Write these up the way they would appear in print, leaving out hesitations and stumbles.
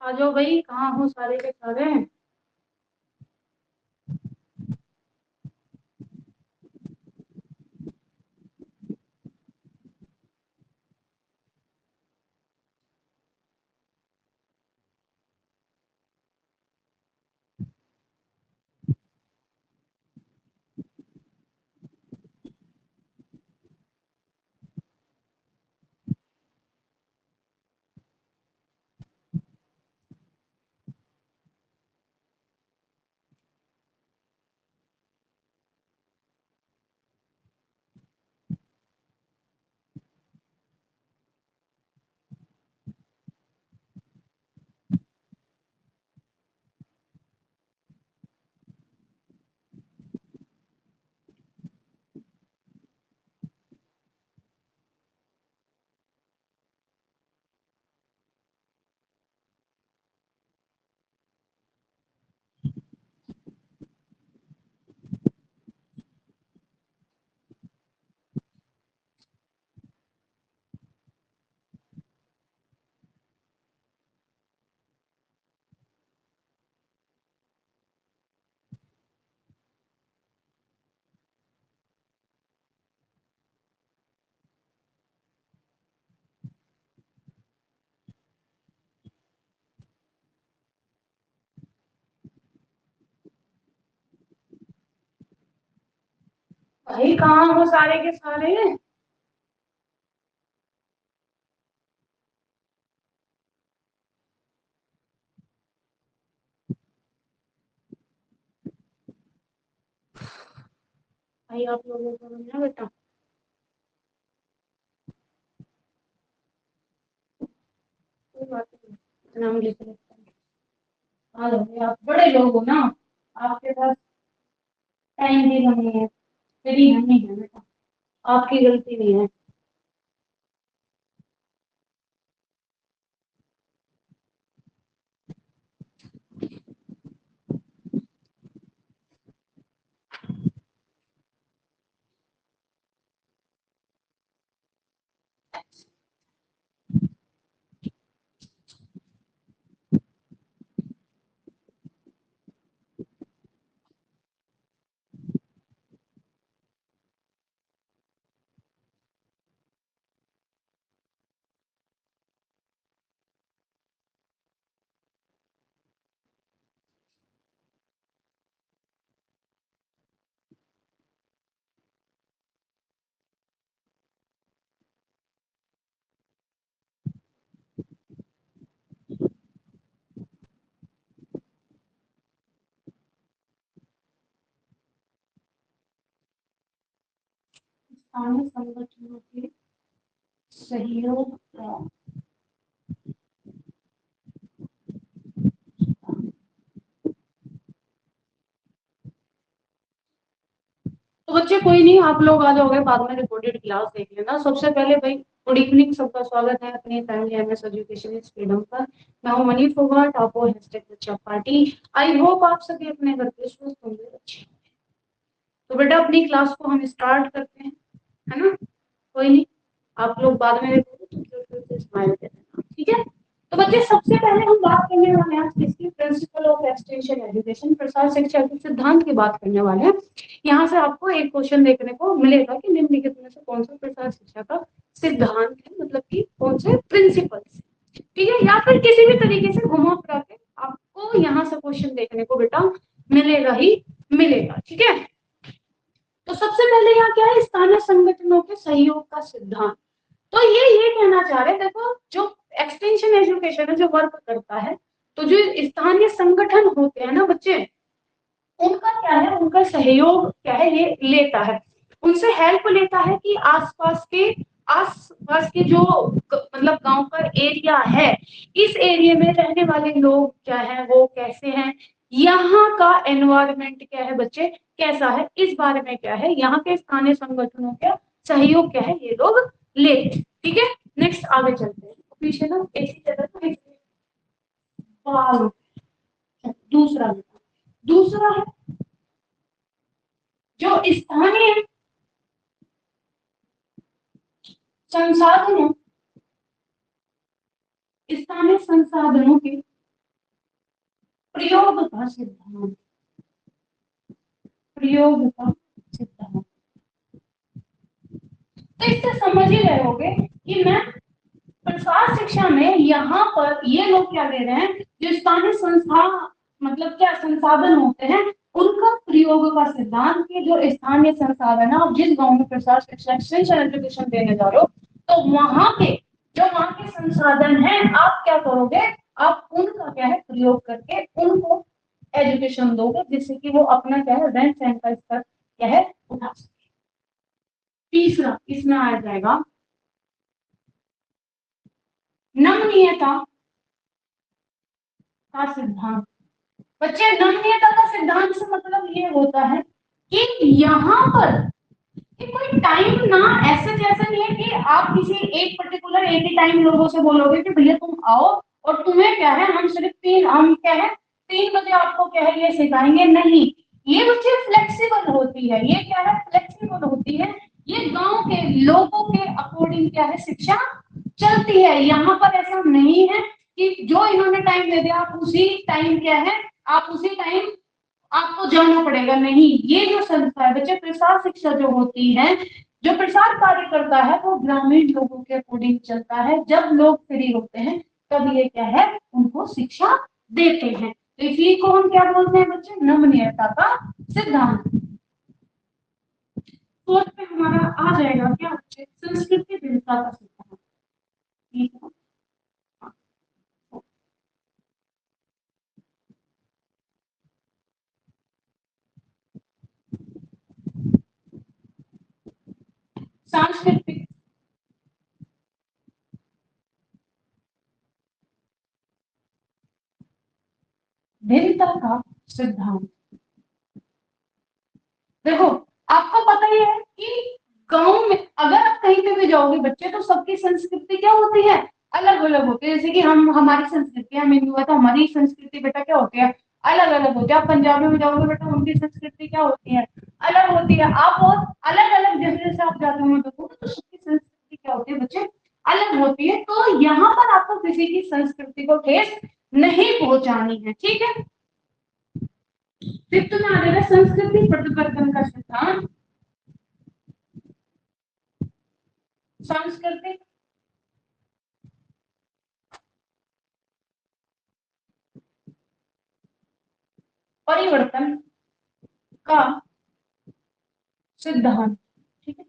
आ जाओ भाई, कहाँ हो सारे के सारे। भाई कहाँ हो सारे के सारे। भाई आप लोगों को ना बेटा, कोई बात नहीं, नाम लिख लेते हैं। आ जाओ भाई, आप बड़े लोग हो ना, आपके पास टाइम भी नहीं है, फ्री नहीं है बेटा, आपकी गलती नहीं है। स्थानीय संगठनों के सहयोग का। तो बच्चे कोई नहीं, आप लोग आ जाओगे बाद में, रिकॉर्डेड क्लास देख लेना। सबसे पहले भाई गुड इवनिंग, सबका स्वागत है अपनी family MS education is freedom पर। मैं हूं मनीष फोगाट, आप हो हैशटैग बच्चा पार्टी। आई होप आप सभी अपने घर पे स्वस्थ होंगे, अच्छे। तो बेटा अपनी क्लास को हम स्टार्ट करते हैं, है ना। कोई नहीं, आप लोग बाद में देखोगे तो क्यूट से स्माइल दे देना, ठीक है। तो बच्चे सबसे पहले हम बात करने वाले हैं आज किसकी, प्रिंसिपल ऑफ एक्सटेंशन एजुकेशन, प्रसार शिक्षा के सिद्धांत की बात करने वाले हैं। यहाँ से आपको एक क्वेश्चन देखने को मिलेगा कि निम्नलिखित में से कौन सा प्रसार शिक्षा का सिद्धांत है, मतलब कि कौन से प्रिंसिपल्स, ठीक है। या फिर किसी भी तरीके से घुमा फिरा के आपको यहाँ से क्वेश्चन देखने को बेटा मिलेगा ही मिलेगा, ठीक है। तो सबसे पहले यहाँ क्या है, स्थानीय संगठनों के सहयोग का सिद्धांत। तो ये कहना चाह रहे हैं, देखो जो एक्सटेंशन एजुकेशन है जो वर्क करता है, तो जो स्थानीय संगठन होते हैं ना बच्चे, उनका क्या है, उनका सहयोग क्या है, ये लेता है, उनसे हेल्प लेता है कि आसपास के जो मतलब गांव का एरिया है, इस एरिया में रहने वाले लोग क्या है, वो कैसे हैं, यहाँ का एनवायरमेंट क्या है बच्चे, कैसा है, इस बारे में क्या है, यहाँ के स्थानीय संगठनों का सहयोग क्या है, ये लोग लेते हैं, ठीक है। नेक्स्ट आगे चलते हैं, पीछे ना ऐसी जगह तो दूसरा दूसरा है जो स्थानीय संसाधनों, स्थानीय संसाधनों के प्रयोग का सिद्धांत, प्रयोग का सिद्धांत। तो इससे समझ ही रहे होगे कि मैं प्रसार शिक्षा में यहाँ पर ये लोग क्या दे रहे हैं, जो स्थानीय संस्था मतलब क्या संसाधन होते हैं उनका प्रयोग का सिद्धांत की, जो स्थानीय संसाधन है, आप जिस गांव में प्रसार शिक्षा एक्सटेंशन एजुकेशन देने जा रहे हो तो वहां के जो वहां के संसाधन है आप क्या करोगे, आप उनका क्या है प्रयोग करके उनको एजुकेशन दोगे, जिससे कि वो अपना क्या है रेंट सेंट का स्तर क्या है उठा सके। तीसरा इसमें आ जाएगा नमनीयता का सिद्धांत। बच्चे नमनीयता का सिद्धांत से मतलब ये होता है कि यहाँ पर कि कोई टाइम ना ऐसे जैसा नहीं है कि आप किसी एक पर्टिकुलर एक ही टाइम लोगों से बोलोगे कि भैया तुम आओ और तुम्हें क्या है हम सिर्फ हम क्या है 3 बजे आपको क्या है ये सिखाएंगे, नहीं। ये बच्चे फ्लेक्सिबल होती है, ये क्या है फ्लेक्सिबल होती है, ये गांव के लोगों के अकॉर्डिंग क्या है शिक्षा चलती है। यहाँ पर ऐसा नहीं है कि जो इन्होंने टाइम दे दिया आप उसी टाइम क्या है आप उसी टाइम आपको जाना पड़ेगा, नहीं। ये जो संस्था है बच्चे प्रसार शिक्षा जो होती है, जो प्रसार कार्य करता है वो ग्रामीण लोगों के अकॉर्डिंग चलता है। जब लोग फ्री होते हैं तब ये क्या है उनको शिक्षा देते हैं। तो इसी को हम क्या बोलते हैं बच्चे नमनीयता का सिद्धांत। फोर्थ पे हमारा आ जाएगा क्या बच्चे संस्कृति भिन्नता का सिद्धांत। ठीक है, सांस्कृतिक भिन्नता का सिद्धांत। देखो आपको पता ही है कि गांव में अगर आप कहीं पे भी जाओगे बच्चे तो सबकी संस्कृति क्या होती है अलग अलग होती है। जैसे कि हम हमारी संस्कृति हम हिंदू है तो हमारी संस्कृति बेटा क्या होती है अलग अलग होती है। आप पंजाबी में जाओगे बेटा उनकी संस्कृति क्या होती है अलग होती है। आप और अलग अलग जैसे जैसे आप जाते हो देखोगे तो सबकी संस्कृति क्या होती है बच्चे अलग होती है। तो यहाँ पर आपको किसी की संस्कृति को ठेस नहीं पहुंचानी है, ठीक है। फिफ्थ में आ जाएगा संस्कृति परिवर्तन का सिद्धांत। सांस्कृतिक परिवर्तन का सिद्धांत, ठीक है।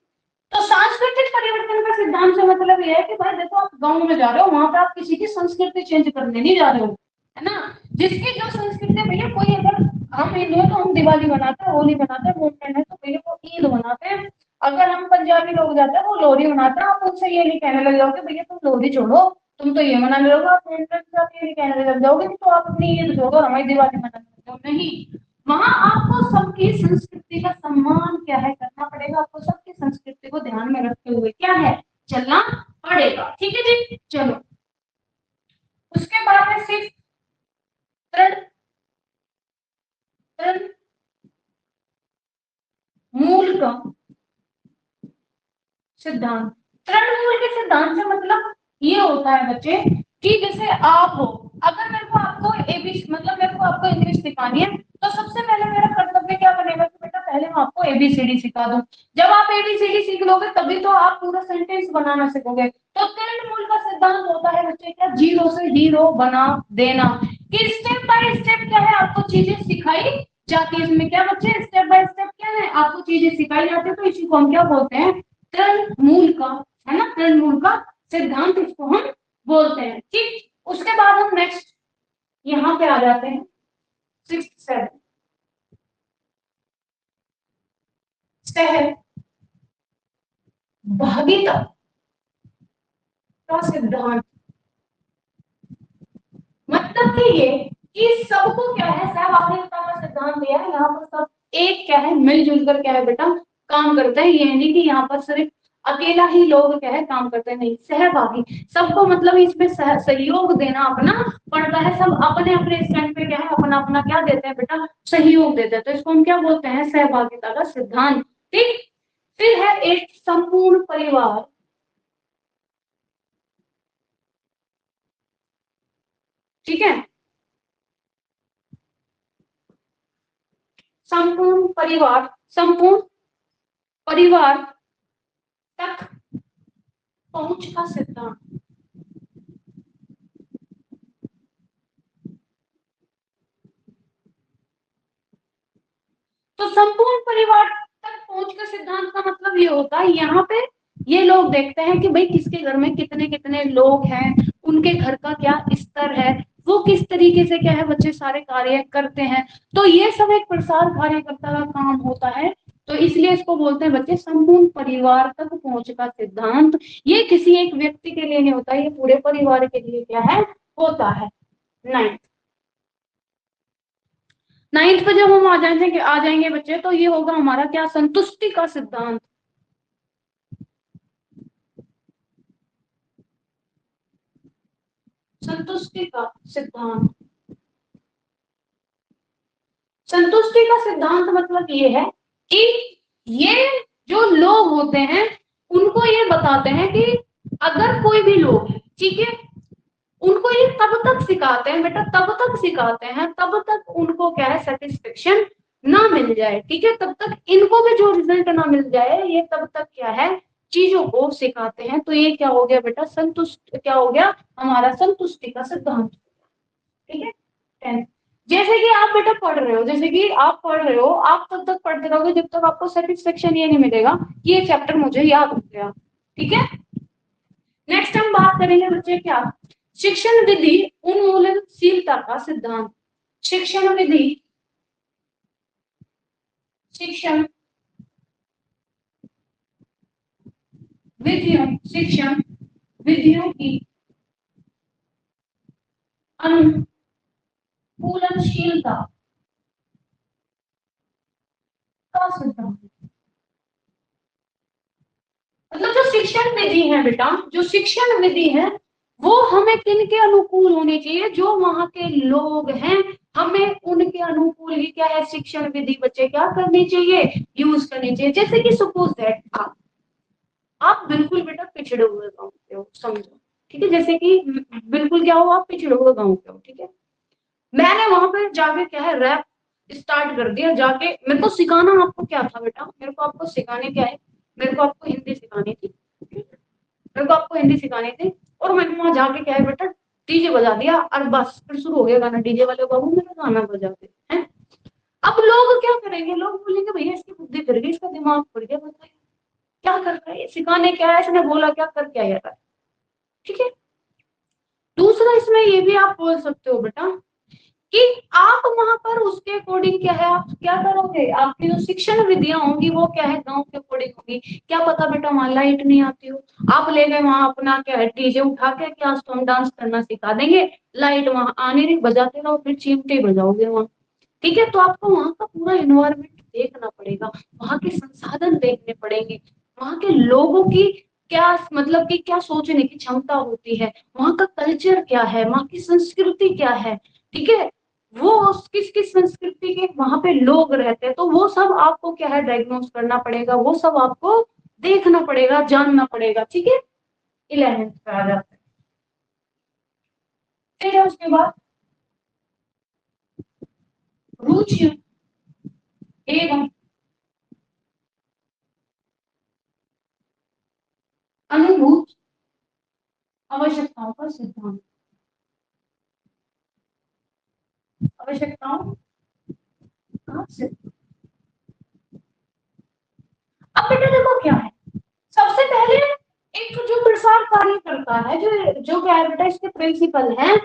तो सांस्कृतिक परिवर्तन का सिद्धांत से मतलब यह है कि भाई देखो आप गांव में जा रहे हो वहां पे आप किसी की संस्कृति चेंज करने नहीं जा रहे हो, है ना। जिसकी जो संस्कृति है भैया कोई अगर हम हिंदू है तो हम दिवाली मनाते हैं होली मनाते हैं, मुस्लिम है तो भैया वो ईद मनाते हैं। अगर हम पंजाबी लोग जाते हैं वो लोहड़ी मनाते हैं। आप उनसे ये नहीं कहने लग जाओगे भैया तुम लोहड़ी छोड़ो तुम तो ये मनाने लगो। आप उनके साथ ये नहीं कहने लग जाओगे कि तो आप अपनी ईद छोड़ो हमारी दिवाली मनाने लग जाओ, नहीं। वहां आपको सबकी संस्कृति का सम्मान क्या है करना पड़ेगा, आपको सबकी संस्कृति को ध्यान में रखते हुए क्या है चलना पड़ेगा, ठीक है जी। चलो उसके बाद है सिर्फ तृण तृण मूल का सिद्धांत। तृणमूल के सिद्धांत से मतलब ये होता है बच्चे कि जैसे आप हो अगर मेरे को आपको एबीसी मतलब मेरे को आपको इंग्लिश सिखानी है तो सबसे पहले मेरा कर्तव्य क्या बनेगा कि बेटा पहले मैं आपको एबीसीडी सिखा दूं। जब आप एबीसीडी सीख लोगे तभी तो आप पूरा सेंटेंस बनाना सीखोगे। तो तृणमूल का सिद्धांत होता है बच्चे क्या जीरो से हीरो बना देना कि स्टेप बाय स्टेप क्या है आपको चीजें सिखाई जाती है। इसमें क्या बच्चे स्टेप बाय स्टेप क्या है आपको चीजें सिखाई जाती है। तो इसी को हम क्या बोलते हैं तृणमूल का, है ना, तृणमूल का सिद्धांत इसको हम बोलते हैं, ठीक। उसके बाद हम नेक्स्ट यहाँ पे आ जाते हैं सिक्स सेवन सहभागिता का सिद्धांत। मतलब कि ये कि सबको क्या है सहभागिता का सिद्धांत दिया है। यहाँ पर सब एक क्या है मिलजुल कर क्या है बेटा काम करते हैं। ये नहीं कि यहाँ पर सिर्फ अकेला ही लोग क्या है काम करते हैं, नहीं सहभागी सबको मतलब इसमें सहयोग देना अपना पड़ता है। सब अपने अपने स्टैंड पे क्या है अपना अपना क्या देते हैं बेटा सहयोग देते हैं। तो इसको हम क्या बोलते हैं सहभागिता का सिद्धांत, ठीक। फिर है एक संपूर्ण परिवार ठीक है। संपूर्ण परिवार तक पहुंच का सिद्धांत। तो संपूर्ण परिवार तक पहुंच का सिद्धांत का मतलब ये होता है, यहाँ पे ये लोग देखते हैं कि भाई किसके घर में कितने कितने लोग हैं, उनके घर का क्या स्तर है, वो किस तरीके से क्या है बच्चे सारे कार्य करते हैं। तो ये सब एक प्रसार कार्यकर्ता का काम होता है। तो इसलिए इसको बोलते हैं बच्चे संपूर्ण परिवार तक पहुंच का सिद्धांत। ये किसी एक व्यक्ति के लिए नहीं होता, ये पूरे परिवार के लिए क्या है होता है। नाइन्थ पे जब हम आ जाएंगे बच्चे, तो ये होगा हमारा क्या, संतुष्टि का सिद्धांत। संतुष्टि का सिद्धांत, संतुष्टि का सिद्धांत मतलब ये है कि ये जो लोग होते हैं उनको ये बताते हैं कि अगर कोई भी लोग है, ठीक है, उनको ये तब तक सिखाते हैं बेटा, तब तक सिखाते हैं तब तक उनको क्या है सेटिस्फेक्शन ना मिल जाए, ठीक है, तब तक इनको भी जो रिजल्ट ना मिल जाए, ये तब तक क्या है चीजों को सिखाते हैं। तो ये क्या हो गया बेटा, संतुष्ट क्या हो गया हमारा संतुष्टि का सिद्धांत, ठीक है। 10 जैसे कि आप बेटा पढ़ रहे हो, जैसे कि आप पढ़ रहे हो, आप तब तक पढ़ते रहोगे जब तक आपको सेटिस्फेक्शन ये नहीं मिलेगा कि ये चैप्टर मुझे याद हो गया, ठीक है। नेक्स्ट हम बात करेंगे बच्चे क्या, शिक्षण विधि उन्मूलनशीलता का सिद्धांत। शिक्षण विधि, शिक्षण विधियों, शिक्षण विधियों की अनुकूलनशीलता का सिद्धांत। मतलब जो शिक्षण विधि है बेटा, जो शिक्षण विधि है वो हमें किन के अनुकूल होनी चाहिए, जो वहां के लोग हैं हमें उनके अनुकूल ही क्या है शिक्षण विधि बच्चे क्या करनी चाहिए, यूज करनी चाहिए। जैसे कि सपोज दैट आप बिल्कुल बेटा पिछड़े हुए गांव के हो, समझो, ठीक है, जैसे कि बिल्कुल क्या हो, आप पिछड़े हुए गांव के हो, ठीक है, मैंने वहां पे जाके क्या है रैप स्टार्ट कर दिया, जाके मेरे को सिखाना आपको क्या था बेटा, मेरे को आपको सिखाने क्या है, मेरे को आपको हिंदी सिखानी थी, मेरे को आपको हिंदी सिखानी थी, और मैंने वहां जाके क्या है बेटा डीजे बजा दिया, और बस फिर शुरू हो गया गाना, डीजे वाले बाबू मेरा गाना बजाते हैं। अब लोग क्या करेंगे, लोग बोलेंगे भैया इसकी बुद्धि फिर गई, इसका दिमाग खुल गया, बताइए क्या कर रहा है, सिखाने क्या है, इसने बोला क्या कर क्या रहा है, ठीक है। दूसरा इसमें ये भी आप बोल सकते हो बेटा कि आप वहां पर उसके अकॉर्डिंग क्या है आप क्या करोगे, आपकी जो शिक्षण विधियां होंगी वो क्या है गांव के अकॉर्डिंग होगी। क्या पता बेटा वहां लाइट नहीं आती हो, आप ले गए वहां अपना क्या है डीजे उठा के कि आज तो हम डांस करना सिखा देंगे, लाइट वहां आने नहीं, बजाते रहो फिर चिमटे बजाओगे वहां, ठीक है। तो आपको वहां का पूरा इन्वायरमेंट देखना पड़ेगा, वहां के संसाधन देखने पड़ेंगे, वहां के लोगों की क्या मतलब कि क्या सोचने की क्षमता होती है, वहां का कल्चर क्या है, वहां की संस्कृति क्या है, ठीक है, वो किस किस संस्कृति के वहां पे लोग रहते हैं, तो वो सब आपको क्या है डायग्नोस करना पड़ेगा, वो सब आपको देखना पड़ेगा, जानना पड़ेगा, ठीक है। 11th पे आ जाते हैं, फिर है उसके बाद रुचि एवं अनुभूत आवश्यकताओं का सिद्धांत। आवश्यकताओं का सिद्धांत, अब बेटा देखो क्या है, सबसे पहले एक जो प्रसार कार्य करता है, जो जो क्या है बेटा इसके प्रिंसिपल हैं,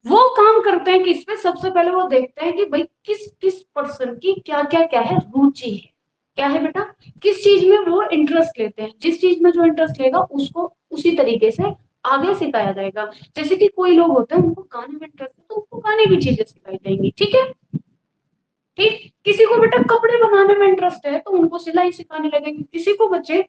वो काम करते हैं किस पे, सबसे पहले वो देखते हैं कि भाई किस किस पर्सन की क्या क्या क्या है रुचि है, क्या है बेटा किस चीज में वो इंटरेस्ट लेते हैं, जिस चीज में जो इंटरेस्ट लेगा उसको उसी तरीके से आगे सिखाया जाएगा। जैसे कि कोई लोग होते हैं उनको गाने में इंटरेस्ट है तो उनको गाने की चीजें सिखाई जाएंगी, ठीक है, ठीक। किसी को बेटा कपड़े बनाने में इंटरेस्ट है तो उनको सिलाई सिखाने लगेंगे, किसी को बच्चे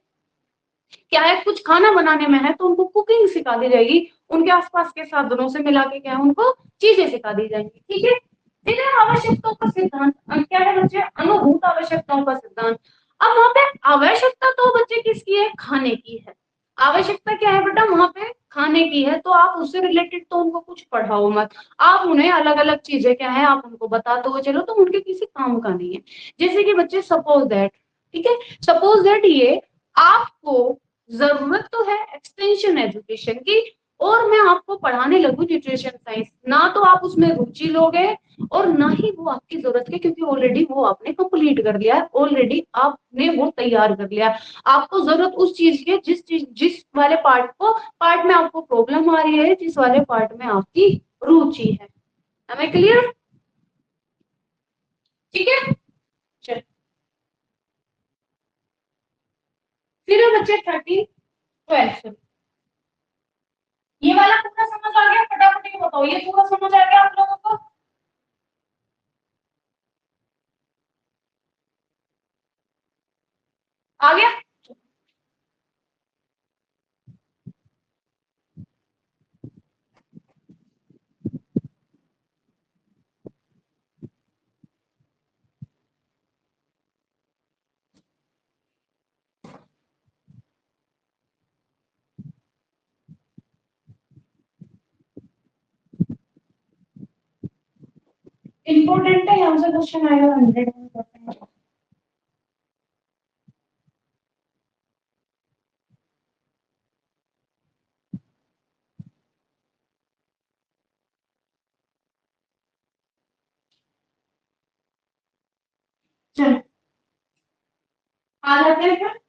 क्या है कुछ खाना बनाने में है तो उनको कुकिंग सिखा दी जाएगी, उनके आसपास के साधनों से मिला के क्या है उनको चीजें सिखा दी जाएंगी, ठीक है। फिर है आवश्यकताओं का सिद्धांत, क्या है बच्चे अनुभूत आवश्यकताओं का सिद्धांत। अब वहां पे आवश्यकता तो बच्चे किसकी है, खाने की है, आवश्यकता क्या है बेटा वहां पे खाने की है तो आप उससे रिलेटेड तो उनको कुछ पढ़ाओ मत। आप उन्हें अलग अलग चीजें क्या है आप उनको बताते हो चलो तो उनके किसी काम का नहीं है। जैसे कि बच्चे सपोज दैट, ठीक है, सपोज दैट ये आपको जरूरत तो है एक्सटेंशन एजुकेशन की, और मैं आपको पढ़ाने लगूं न्यूट्रिशन साइंस, ना तो आप उसमें रुचि लोगे और ना ही वो आपकी जरूरत है, क्योंकि ऑलरेडी वो आपने कंप्लीट कर लिया है, ऑलरेडी आपने वो तैयार कर लिया है। आपको जरूरत उस चीज की है जिस वाले पार्ट में आपको प्रॉब्लम आ रही है, जिस वाले पार्ट में आपकी रुचि है। हमें क्लियर? ठीक है, चल फिर बच्चे 13, 12 ये वाला पूरा समझ आ गया? फटाफट ये बताओ, ये पूरा समझ आ गया आप लोगों को? आ गया? इंपॉर्टेंट है, यहाँ से क्वेश्चन आएगा 100%। चलो आ जाते हैं फिर।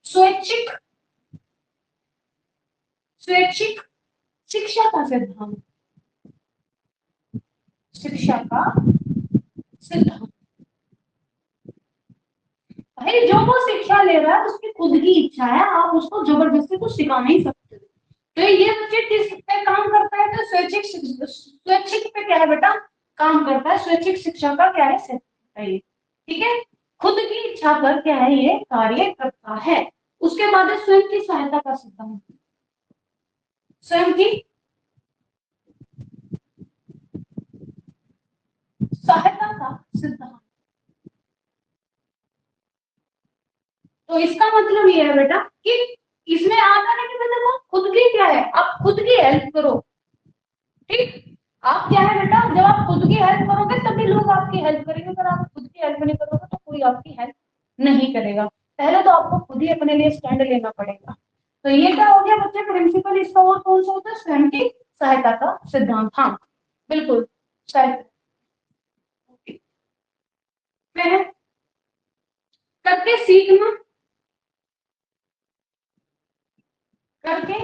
स्वैच्छिक स्वैच्छिक शिक्षा का सिद्धांत, शिक्षा का सिद्धांत। भाई जो वो शिक्षा ले रहा है उसकी खुद की इच्छा है, आप उसको जबरदस्ती कुछ सिखा नहीं सकते। तो ये बच्चे किस पे काम करता है? तो स्वैच्छिक पे क्या है बेटा काम करता है? स्वैच्छिक शिक्षा का क्या है सिद्धांत है ये, ठीक है। खुद की इच्छा पर क्या है ये कार्य करता है। उसके बाद है स्वयं की सहायता का सिद्धांत, स्वयं की सहायता का सिद्धांत। तो इसका मतलब ये है बेटा कि इसमें आता है कि मतलब खुद की क्या है, आप खुद की हेल्प करो, ठीक। आप क्या है बेटा जब आप खुद की हेल्प करोगे तभी लोग आपकी हेल्प करेंगे, अगर आप खुद की हेल्प नहीं करोगे तो कोई आपकी हेल्प नहीं करेगा। पहले तो आपको खुद ही अपने लिए स्टैंड लेना पड़ेगा। तो ये क्या हो गया बच्चे प्रिंसिपल, इसका और कौन सा होता है? स्वयं की सहायता का सिद्धांत, हाँ बिल्कुल शायद मैं करके सीखना, करके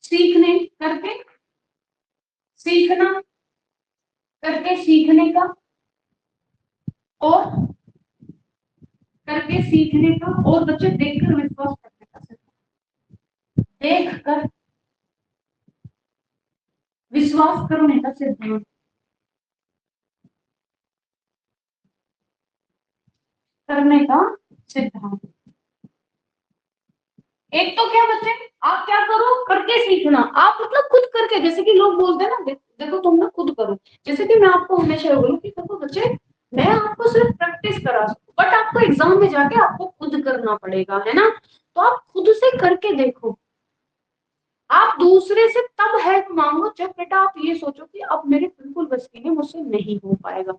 सीखने, करके सीखना, करके सीखने का, और करके सीखने का, और बच्चे देखकर विश्वास करने का सिद्धांत, देख कर विश्वास करने का सिद्धांत, करने का सिद्धांत। एक तो क्या बच्चे आप क्या करो करके सीखना, आप मतलब खुद करके, जैसे कि लोग बोलते हैं ना देखो तुम ना खुद करो। जैसे कि मैं आपको हमेशा बोलूं कि देखो बच्चे मैं आपको सिर्फ प्रैक्टिस करा सकूं, बट आपको एग्जाम में जाके आपको खुद करना पड़ेगा, है ना। तो आप खुद से करके देखो। आप दूसरे से तब हेल्प मांगो जब बेटा आप ये सोचो कि अब मेरे बिल्कुल बस की नहीं, मुझसे नहीं हो पाएगा।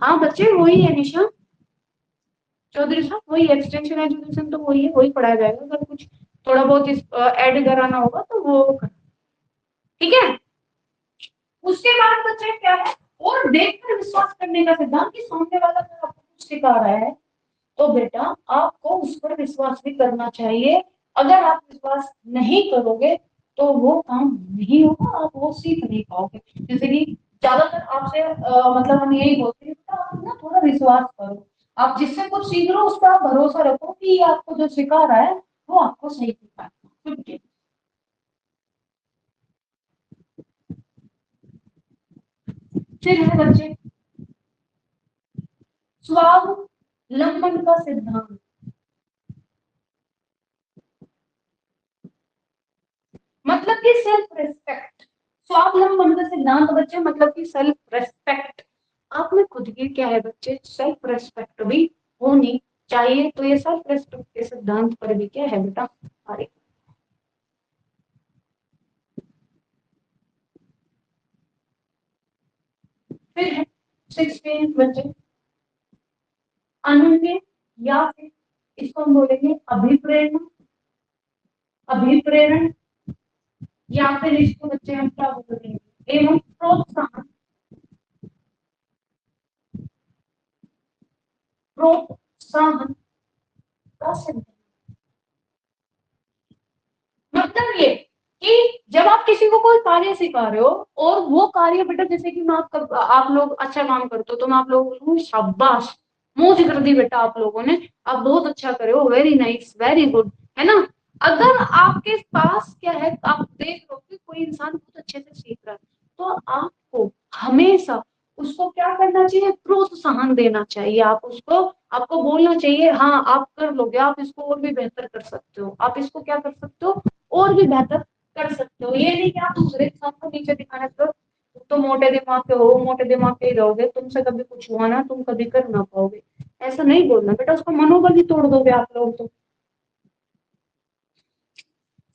हाँ बच्चे वही है निशा चौधरी साहब, वही एक्सटेंशन एजुकेशन तो वही है, वही पढ़ाया जाएगा। अगर कुछ थोड़ा बहुत इस ऐड कराना होगा तो वो ठीक है। उसके बाद बच्चे क्या है, और देखकर विश्वास करने का सिद्धांत कि सामने वाला अगर आपको कुछ सिखा रहा है तो बेटा आपको उस पर विश्वास भी करना चाहिए। अगर आप विश्वास नहीं करोगे तो वो काम नहीं होगा, आप वो सीख नहीं पाओगे। जैसे कि ज्यादातर आपसे मतलब हम यही बोलते हैं कि आप ना थोड़ा विश्वास करो, आप जिससे कुछ सीख रहे हो उस पर आप भरोसा रखो कि ये आपको जो सिखा रहा है वो आपको सही सिखा रहा है, ठीक है। फिर है बच्चे स्वावलंबन का सिद्धांत, मतलब कि सेल्फ रिस्पेक्ट। स्वावलंबन का सिद्धांत बच्चे मतलब कि सेल्फ रिस्पेक्ट। आप में खुद की क्या है बच्चे, सेल्फ रिस्पेक्ट भी होनी चाहिए। तो ये सेल्फ रिस्पेक्ट के सिद्धांत पर भी क्या है बेटा, अरे फिर है 16 बच्चे, अनन्य या फिर इसको हम बोलेंगे अभिप्रेरण, अभिप्रेरण या फिर इसको बच्चे हम क्या बोलेंगे, एवं प्रोत्साहन, प्रोत्साहन का सिद्धांत। मतलब ये कि जब आप किसी को कोई कार्य सिखा रहे हो और वो कार्य बेटा, जैसे कि मैं आप लोग अच्छा काम करते हो तो मैं आप लोगों को बोलूं शाबाश, मौज कर दी बेटा आप लोगों ने, आप बहुत अच्छा करे हो, वेरी नाइस वेरी गुड, है ना। अगर आपके पास क्या है, आप देख लो कि कोई इंसान बहुत अच्छे से सीख रहा है, तो आपको हमेशा उसको क्या करना चाहिए, प्रोत्साहन देना चाहिए। आप उसको, आपको बोलना चाहिए हाँ आप कर लोगे, आप इसको और भी बेहतर कर सकते हो, आप इसको क्या कर सकते हो, और भी बेहतर कर सकते हो। ये नहीं कि आप दूसरे इंसान को नीचे दिखाने पर तो मोटे दिमाग के हो, मोटे दिमाग के ही रहोगे, तुमसे कभी कुछ हुआ ना, तुम कभी कर ना पाओगे, ऐसा नहीं बोलना बेटा, उसका मनोबल ही तोड़ दोगे आप लोग तो।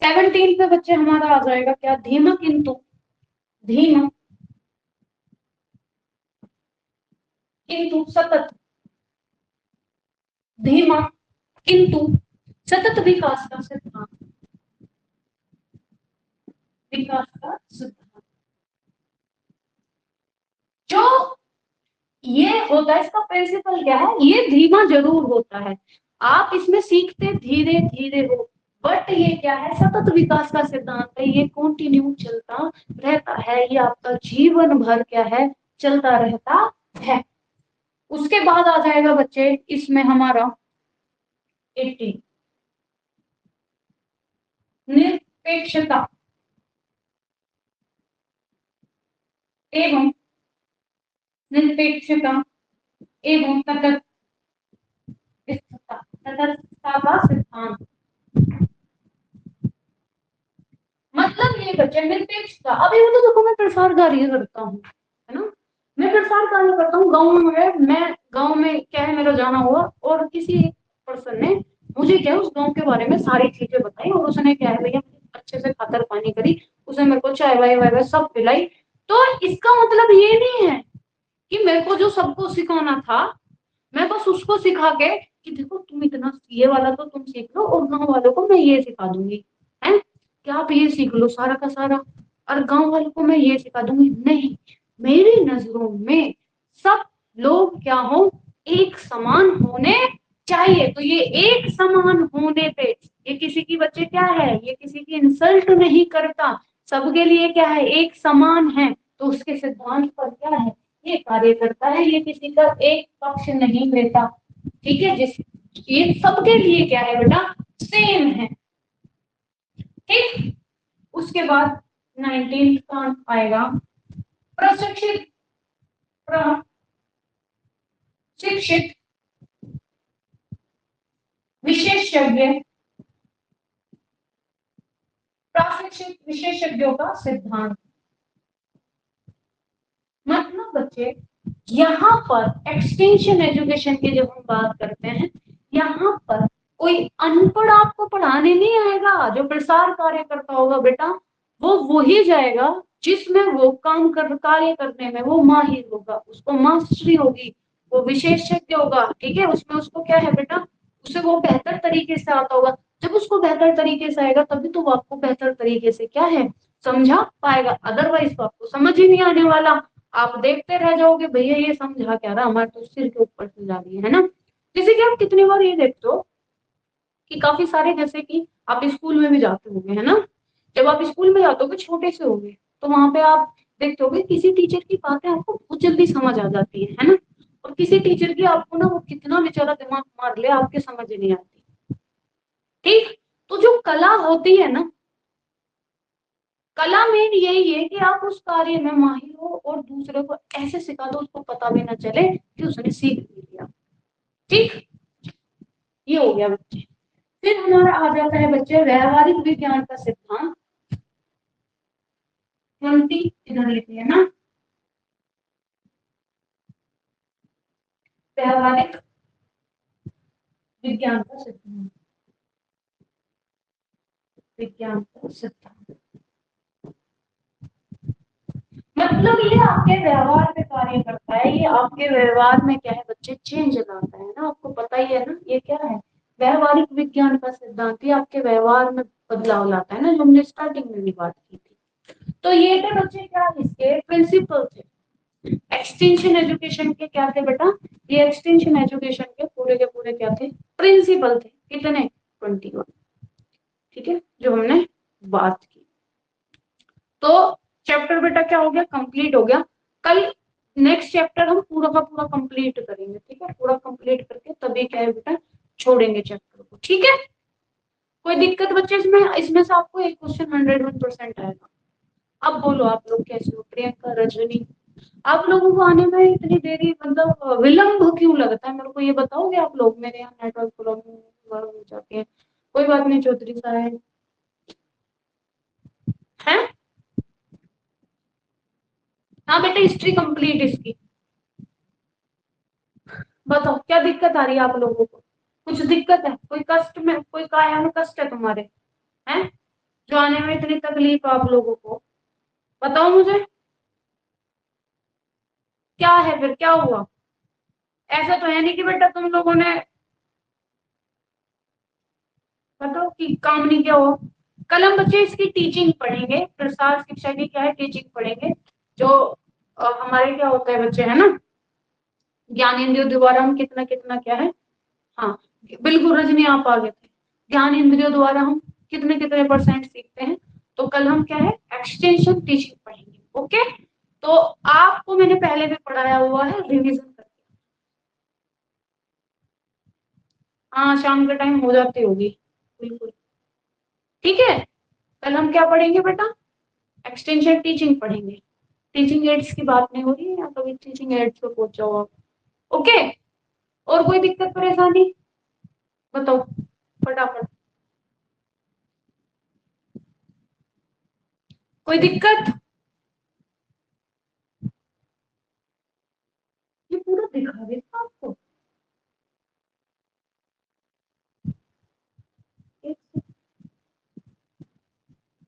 17 पे बच्चे हमारा आ जाएगा क्या, धीमा किंतु, धीमा किंतु सतत, धीमा किंतु सतत विकास का सिद्धांत, विकास का सिद्धांत जो ये होता है, इसका प्रिंसिपल क्या है, ये धीमा जरूर होता है, आप इसमें सीखते धीरे धीरे हो, बट ये क्या है, सतत विकास का सिद्धांत है, ये कंटिन्यू चलता रहता है, ये आपका जीवन भर क्या है, चलता रहता है। उसके बाद आ जाएगा बच्चे इसमें हमारा 18, निरपेक्षता एवं, निरपेक्षता एवं तटस्थता, तटस्थता का सिद्धांत। मतलब ये बच्चे निरपेक्षता, अभी वो तो देखो मैं प्रसार कार्य करता हूँ, है ना, मैं प्रसार कार्य करता हूँ गाँव में, मैं गाँव में क्या है, मेरा जाना हुआ और किसी पर्सन ने मुझे क्या है उस गाँव के बारे में सारी चीजें बताई, और उसने क्या है भैया अच्छे से खातर पानी करी, उसने मेरे को चाय वाय वाय सब पिलाई। तो इसका मतलब ये नहीं है कि मेरे को जो सबको सिखाना था मैं बस उसको सिखा के कि देखो तुम इतना ये वाला तो तुम सीख लो और गांव वालों को मैं ये सिखा दूंगी, है कि आप ये सीख लो सारा का सारा, और गांव वालों को मैं ये सिखा दूंगी, नहीं। मेरी नजरों में सब लोग क्या हो, एक समान होने चाहिए। तो ये एक समान होने पे ये किसी की बच्चे क्या है, ये किसी की इंसल्ट नहीं करता, सबके लिए क्या है, एक समान है, तो उसके सिद्धांत पर क्या है, ये कार्य करता है, ये किसी का एक पक्ष नहीं लेता, ठीक है, जिस ये सबके लिए क्या है बेटा, सेम है, ठीक। उसके बाद 19 का आएगा प्रशिक्षित, प्रशिक्षित विशेषज्ञ, प्रशिक्षित विशेषज्ञों का सिद्धांत। मतलब बच्चे यहाँ पर एक्सटेंशन एजुकेशन की जब हम बात करते हैं, यहाँ पर कोई अनपढ़ आपको पढ़ाने नहीं आएगा, जो प्रसार कार्य करता होगा बेटा वो वही जाएगा जिसमें वो काम कर कार्य करने में वो माहिर होगा, उसको मास्टरी होगी, वो विशेषज्ञ होगा, ठीक है, उसमें उसको क्या है बेटा, उसे वो बेहतर तरीके से आता होगा। जब उसको बेहतर तरीके से आएगा तभी तो वो आपको बेहतर तरीके से क्या है, समझा पाएगा, अदरवाइज तो आपको समझ ही नहीं आने वाला, आप देखते रह जाओगे भैया ये समझा क्या रहा, हमारे तो सिर के ऊपर से जा रही है ना। जैसे कि आप कितनी बार ये देखते हो कि काफी सारे, जैसे कि आप स्कूल में भी जाते होंगे, है ना, जब आप स्कूल में जाते होगे छोटे से होगे तो वहां पे आप देखते होगे किसी टीचर की बातें आपको बहुत जल्दी समझ आ जाती है ना, और किसी टीचर की आपको ना वो कितना बेचारा दिमाग मार ले आपके समझ नहीं आती, ठीक। तो जो कला होती है ना, कला मेन यही है कि आप उस कार्य में माहिर हो और दूसरे को ऐसे सिखा दो उसको पता भी ना चले कि उसने सीख भी लिया, ठीक। ये हो गया बच्चे। फिर हमारा आ जाता है बच्चे व्यवहारिक विज्ञान का सिद्धांत, 20 इधर लिखिए है ना, व्यवहारिक विज्ञान का सिद्धांत, विज्ञान का सिद्धांत मतलब ये आपके व्यवहार पे कार्य करता है, ये आपके व्यवहार में क्या है बच्चे, चेंज लाता है ना, आपको पता ही है ना ये क्या है, व्यवहारिक विज्ञान का सिद्धांत, ये आपके व्यवहार में बदलाव लाता है ना, जो हमने स्टार्टिंग में भी बात की थी। तो ये थे बच्चे क्या, इसके प्रिंसिपल थे। एक्सटेंशन एजुकेशन के क्या थे बेटा, ये एक्सटेंशन एजुकेशन के पूरे क्या थे, प्रिंसिपल थे। कितने, 21। ठीक है, जो हमने बात की। तो चैप्टर बेटा क्या हो गया, कंप्लीट हो गया। कल नेक्स्ट चैप्टर हम पूरा का पूरा कंप्लीट करेंगे, ठीक है, पूरा कंप्लीट करके तभी क्या है बेटा छोड़ेंगे चैप्टर को, ठीक है। कोई दिक्कत बच्चे इसमें, इसमें से आपको एक क्वेश्चन 101% आएगा। अब बोलो आप लोग कैसे हो, प्रियंका, रजनी, आप लोगों को आने में इतनी देरी, मतलब विलंब क्यों लगता है, मेरे को ये बताओगे आप लोग, मेरे यहाँ नेटवर्क प्रॉब्लम हो जाती है। कोई बात नहीं चौधरी साहब, है। हाँ बेटा, हिस्ट्री कंप्लीट इसकी, बताओ क्या दिक्कत आ रही है आप लोगों को, कुछ दिक्कत है, कोई कष्ट में, कोई काया में कष्ट है तुम्हारे, हैं, जो आने में इतनी तकलीफ है आप लोगों को, बताओ मुझे क्या है, फिर क्या हुआ। ऐसा तो है नहीं कि बेटा तुम लोगों ने, बताओ कि काम नहीं किया हो। कल हम बच्चे इसकी टीचिंग पढ़ेंगे, प्रसार शिक्षा की क्या है टीचिंग पढ़ेंगे, जो हमारे क्या होता है बच्चे, है ना, ज्ञान इंद्रियों द्वारा हम कितना कितना क्या है, हाँ बिल्कुल रजनी आप आगे थे, ज्ञान इंद्रियों द्वारा हम कितने कितने परसेंट सीखते हैं। तो कल हम क्या है एक्सटेंशन टीचिंग पढ़ेंगे, ओके। तो आपको मैंने पहले भी पढ़ाया हुआ है, रिवीजन करके, हाँ शाम के टाइम हो जाती होगी, बिल्कुल, ठीक है। कल हम क्या पढ़ेंगे बेटा, एक्सटेंशन टीचिंग पढ़ेंगे, टीचिंग एड्स की बात नहीं हो रही है, या कभी टीचिंग एड्स पे पहुंच जाओ आप, ओके। और कोई दिक्कत परेशानी, बताओ फटाफट, कोई दिक्कत, ये पूरा दिखा देता आपको,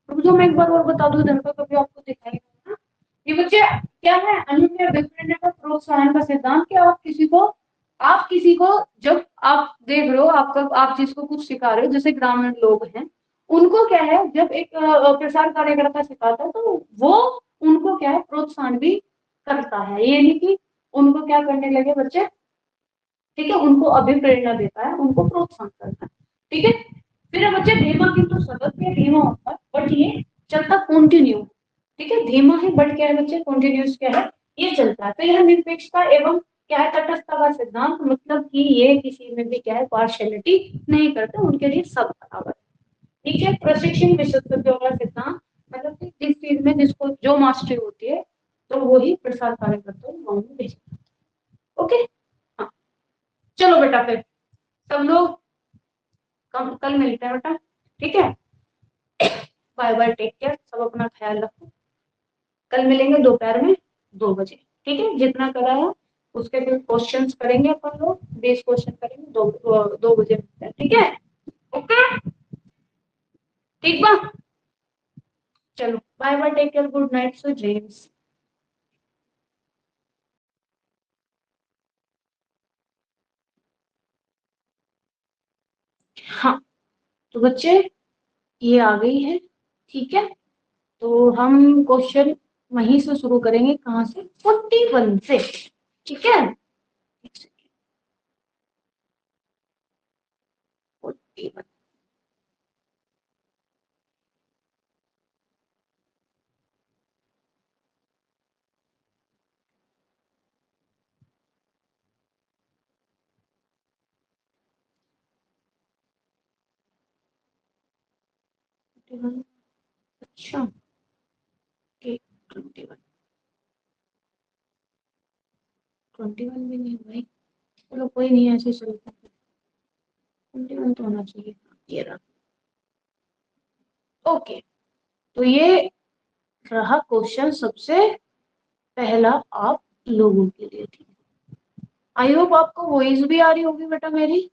रुक जाओ मैं एक बार और बता दूं, इधर का कभी आपको दिखाई देगा ना। ये बच्चे क्या है, अन्य विपणन का प्रोत्साहन का सिद्धांत, कि आप किसी को जब आप देख रहे हो, आपका आप जिसको कुछ सिखा रहे हो, जैसे ग्रामीण लोग हैं, उनको क्या है जब एक प्रसार कार्यकर्ता सिखाता है तो वो उनको क्या है प्रोत्साहन भी करता है, ये नहीं कि उनको क्या करने लगे बच्चे, ठीक है, उनको अभिप्रेरणा देता है, उनको प्रोत्साहन करता है, ठीक है। फिर बच्चे धीमा किंतु सतत, या धीमा होता है बट ये चलता कंटिन्यू, ठीक है, धीमा है बट क्या है बच्चे कंटिन्यूस क्या है, ये चलता है। तो यह निरपेक्षता एवं क्या है तटस्थता का सिद्धांत, मतलब कि ये किसी में भी क्या है पार्शियलिटी नहीं करते, उनके लिए सब बराबर है, ठीक है। प्रशिक्षण विशेषज्ञों का सिद्धांत, मतलब कि जिस चीज में जिसको जो मास्टरी होती है तो वही प्रसार कार्य करते हैं, गाँव में भेजा, ओके। हाँ चलो बेटा फिर सब लोग कल मिलते हैं बेटा, ठीक है, बाय बाय, टेक केयर, सब अपना ख्याल रखो। कल मिलेंगे दोपहर में 2 बजे, ठीक है, जितना कराया उसके फिर क्वेश्चंस करेंगे अपन लोग, 20 क्वेश्चन करेंगे, 2 बजे मिलते हैं, ठीक है, ओके, ठीक बा, चलो bye bye, take care, good night, so dreams. हाँ तो बच्चे ये आ गई है, ठीक है, तो हम क्वेश्चन वहीं से शुरू करेंगे, कहाँ से, 41 से, ठीक है, 41, अच्छा, 21, 21 भी नहीं भाई, चलो कोई नहीं, ऐसे चलता है, 21 तो होना चाहिए, ये रहा, ओके। तो ये रहा क्वेश्चन सबसे पहला आप लोगों के लिए, ठीक है। आई होप आपको वॉइस भी आ रही होगी बेटा मेरी,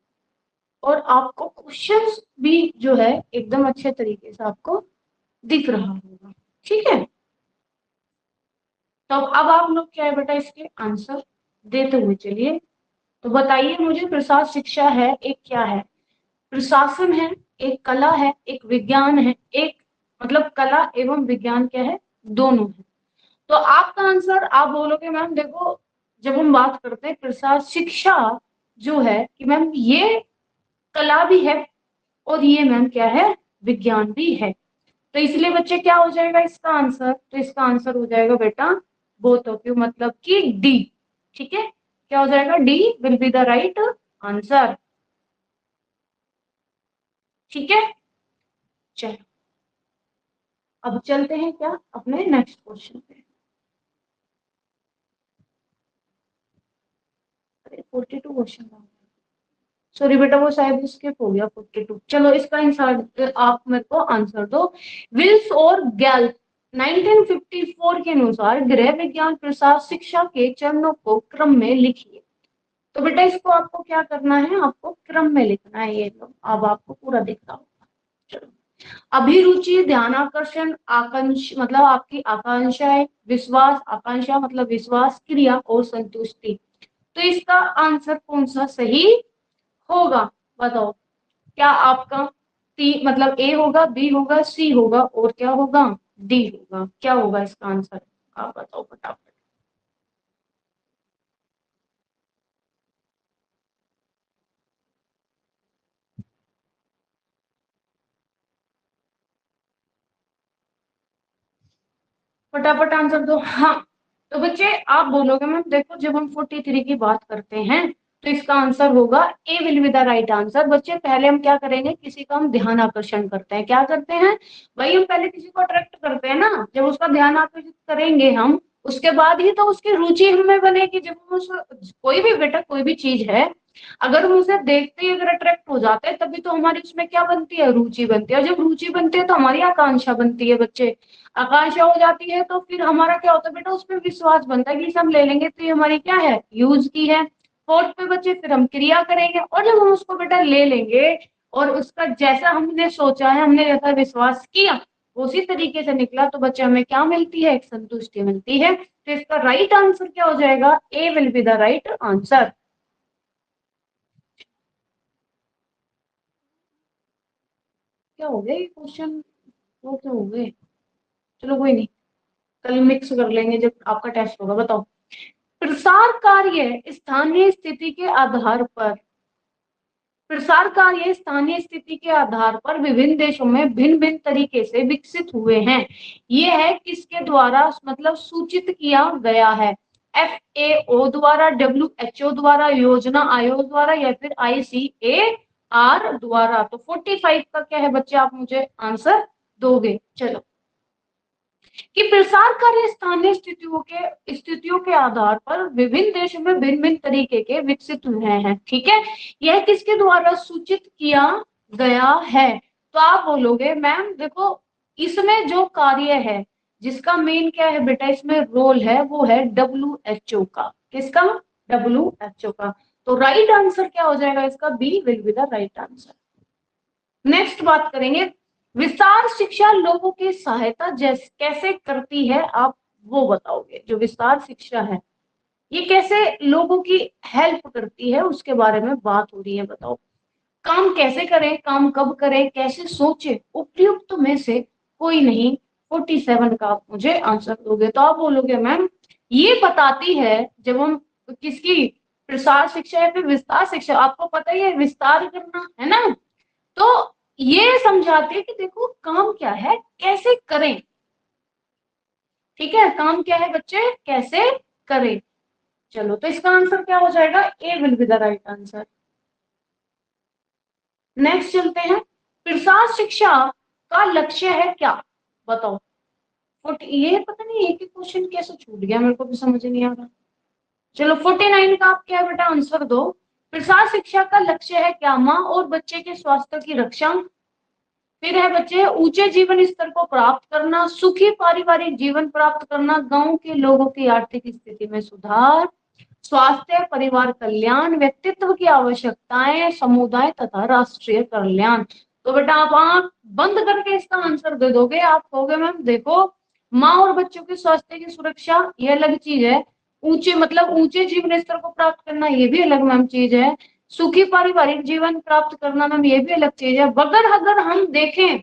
और आपको क्वेश्चंस भी जो है एकदम अच्छे तरीके से आपको दिख रहा होगा, ठीक है। तो अब आप लोग क्या है बेटा इसके आंसर देते हुए चलिए। तो बताइए मुझे, प्रसार शिक्षा है एक क्या है? प्रशासन है, एक कला है, एक विज्ञान है, एक मतलब कला एवं विज्ञान क्या है, दोनों है। तो आपका आंसर आप बोलोगे मैम देखो, जब हम बात करते हैं प्रसार शिक्षा जो है कि मैम ये कला भी है और ये मैम क्या है, विज्ञान भी है। तो इसलिए बच्चे क्या हो जाएगा इसका आंसर, तो इसका आंसर हो जाएगा बेटा बोथ ऑफ यू, मतलब कि डी, ठीक है। क्या हो जाएगा, D will be the right answer, ठीक है। चलो अब चलते हैं क्या अपने नेक्स्ट क्वेश्चन पे। अरे 42 क्वेश्चन, सॉरी बेटा वो शायद स्किप हो गया 42। चलो इसका आंसर आप मेरे को आंसर दो। विल्स और गैल्प 1954 के अनुसार गृह विज्ञान प्रसार शिक्षा के चरणों को क्रम में लिखिए। तो बेटा इसको आपको क्या करना है, आपको क्रम में लिखना है। ये लो अब आपको पूरा दिखता होगा। चलो, अभिरुचि, ध्यान आकर्षण, आकांक्ष मतलब आपकी आकांक्षाएं, विश्वास, आकांक्षा मतलब विश्वास, क्रिया और संतुष्टि। तो इसका आंसर कौन सा सही होगा, बताओ। क्या आपका सी मतलब ए होगा, बी होगा, सी होगा और क्या होगा, डी होगा? क्या होगा इसका आंसर, आप बताओ फटाफट। फटाफट आंसर दो। हाँ, तो बच्चे आप बोलोगे मैम देखो जब हम 43 की बात करते हैं तो इसका आंसर होगा A will be the right answer. बच्चे पहले हम क्या करेंगे, किसी का हम ध्यान आकर्षण करते हैं, क्या करते हैं भाई, हम पहले किसी को अट्रैक्ट करते हैं ना, जब उसका ध्यान आकर्षित करेंगे हम उसके बाद ही तो उसकी रुचि हमें बनेगी। जब हम उस कोई भी बेटा कोई भी चीज है, अगर हम उसे देखते ही अगर अट्रैक्ट हो जाते हैं तभी तो हमारी उसमें क्या बनती है, रुचि बनती है। और जब रुचि बनती है तो हमारी आकांक्षा बनती है बच्चे, आकांक्षा हो जाती है तो फिर हमारा क्या होता है बेटा, उस पर विश्वास बनता है कि इसे हम ले लेंगे तो ये हमारी क्या है, यूज की है। फोर्थ पे बच्चे फिर हम क्रिया करेंगे, और जब हम उसको बेटा ले लेंगे और उसका जैसा हमने सोचा है, हमने जैसा विश्वास किया उसी तरीके से निकला, तो बच्चे हमें क्या मिलती है, एक संतुष्टि मिलती है। तो इसका राइट आंसर क्या हो जाएगा, A will be the right answer. क्या हो गया ये क्वेश्चन, वो क्या हो गए, चलो कोई नहीं, कल मिक्स कर लेंगे जब आपका टेस्ट होगा। बताओ, प्रसार कार्य स्थानीय स्थिति के आधार पर, प्रसार कार्य स्थानीय स्थिति के आधार पर विभिन्न देशों में भिन्न भिन्न तरीके से विकसित हुए हैं। ये है किसके द्वारा मतलब सूचित किया गया है, FAO द्वारा, WHO द्वारा, योजना आयोग द्वारा, या फिर ICAR द्वारा। तो 45 का क्या है बच्चे, आप मुझे आंसर दोगे। चलो, कि प्रसार कार्य स्थानीय स्थितियों के आधार पर विभिन्न देशों में भिन्न भिन्न तरीके के विकसित हुए हैं, ठीक है। यह किसके द्वारा सूचित किया गया है? तो आप बोलोगे मैम देखो, इसमें जो कार्य है जिसका मेन क्या है बेटा, इसमें रोल है, वो है WHO का। किसका, WHO का। तो राइट आंसर क्या हो जाएगा इसका, B will be the right answer. Next बात करेंगे, विस्तार शिक्षा लोगों की सहायता जैसे कैसे करती है, आप वो बताओगे। जो विस्तार शिक्षा है ये कैसे लोगों की हेल्प करती है उसके बारे में बात हो रही है, बताओ। काम कैसे करें, काम कब करें, कैसे सोचे, उपयुक्त में से कोई नहीं। 47 का आप मुझे आंसर दोगे। तो आप बोलोगे मैम ये बताती है, जब हम किसकी, प्रसार शिक्षा या फिर विस्तार शिक्षा, आपको पता ही है विस्तार करना है ना, तो ये समझाते हैं कि देखो काम क्या है, कैसे करें, ठीक है। काम क्या है बच्चे, कैसे करें। चलो, तो इसका आंसर क्या हो जाएगा, A will be the right answer. Next चलते हैं, प्रसार शिक्षा का लक्ष्य है क्या, बताओ। ये पता नहीं एक एक क्वेश्चन कैसे छूट गया, मेरे को भी समझ नहीं आ रहा। चलो 49 का आप क्या है बेटा, आंसर दो। प्रसार शिक्षा का लक्ष्य है क्या, माँ और बच्चे के स्वास्थ्य की रक्षा, फिर है बच्चे ऊंचे जीवन स्तर को प्राप्त करना, सुखी पारिवारिक जीवन प्राप्त करना, गांव के लोगों की आर्थिक स्थिति में सुधार, स्वास्थ्य, परिवार कल्याण, व्यक्तित्व की आवश्यकताएं, समुदाय तथा राष्ट्रीय कल्याण। तो बेटा आप आंख बंद करके इसका आंसर दे दोगे, आप कहोगे मैम देखो माँ और बच्चों के स्वास्थ्य की सुरक्षा ये अलग चीज है, ऊंचे मतलब ऊंचे जीवन स्तर को प्राप्त करना ये भी अलग मैम चीज है, सुखी पारिवारिक जीवन प्राप्त करना मैम ये भी अलग चीज है। मगर अगर हम देखें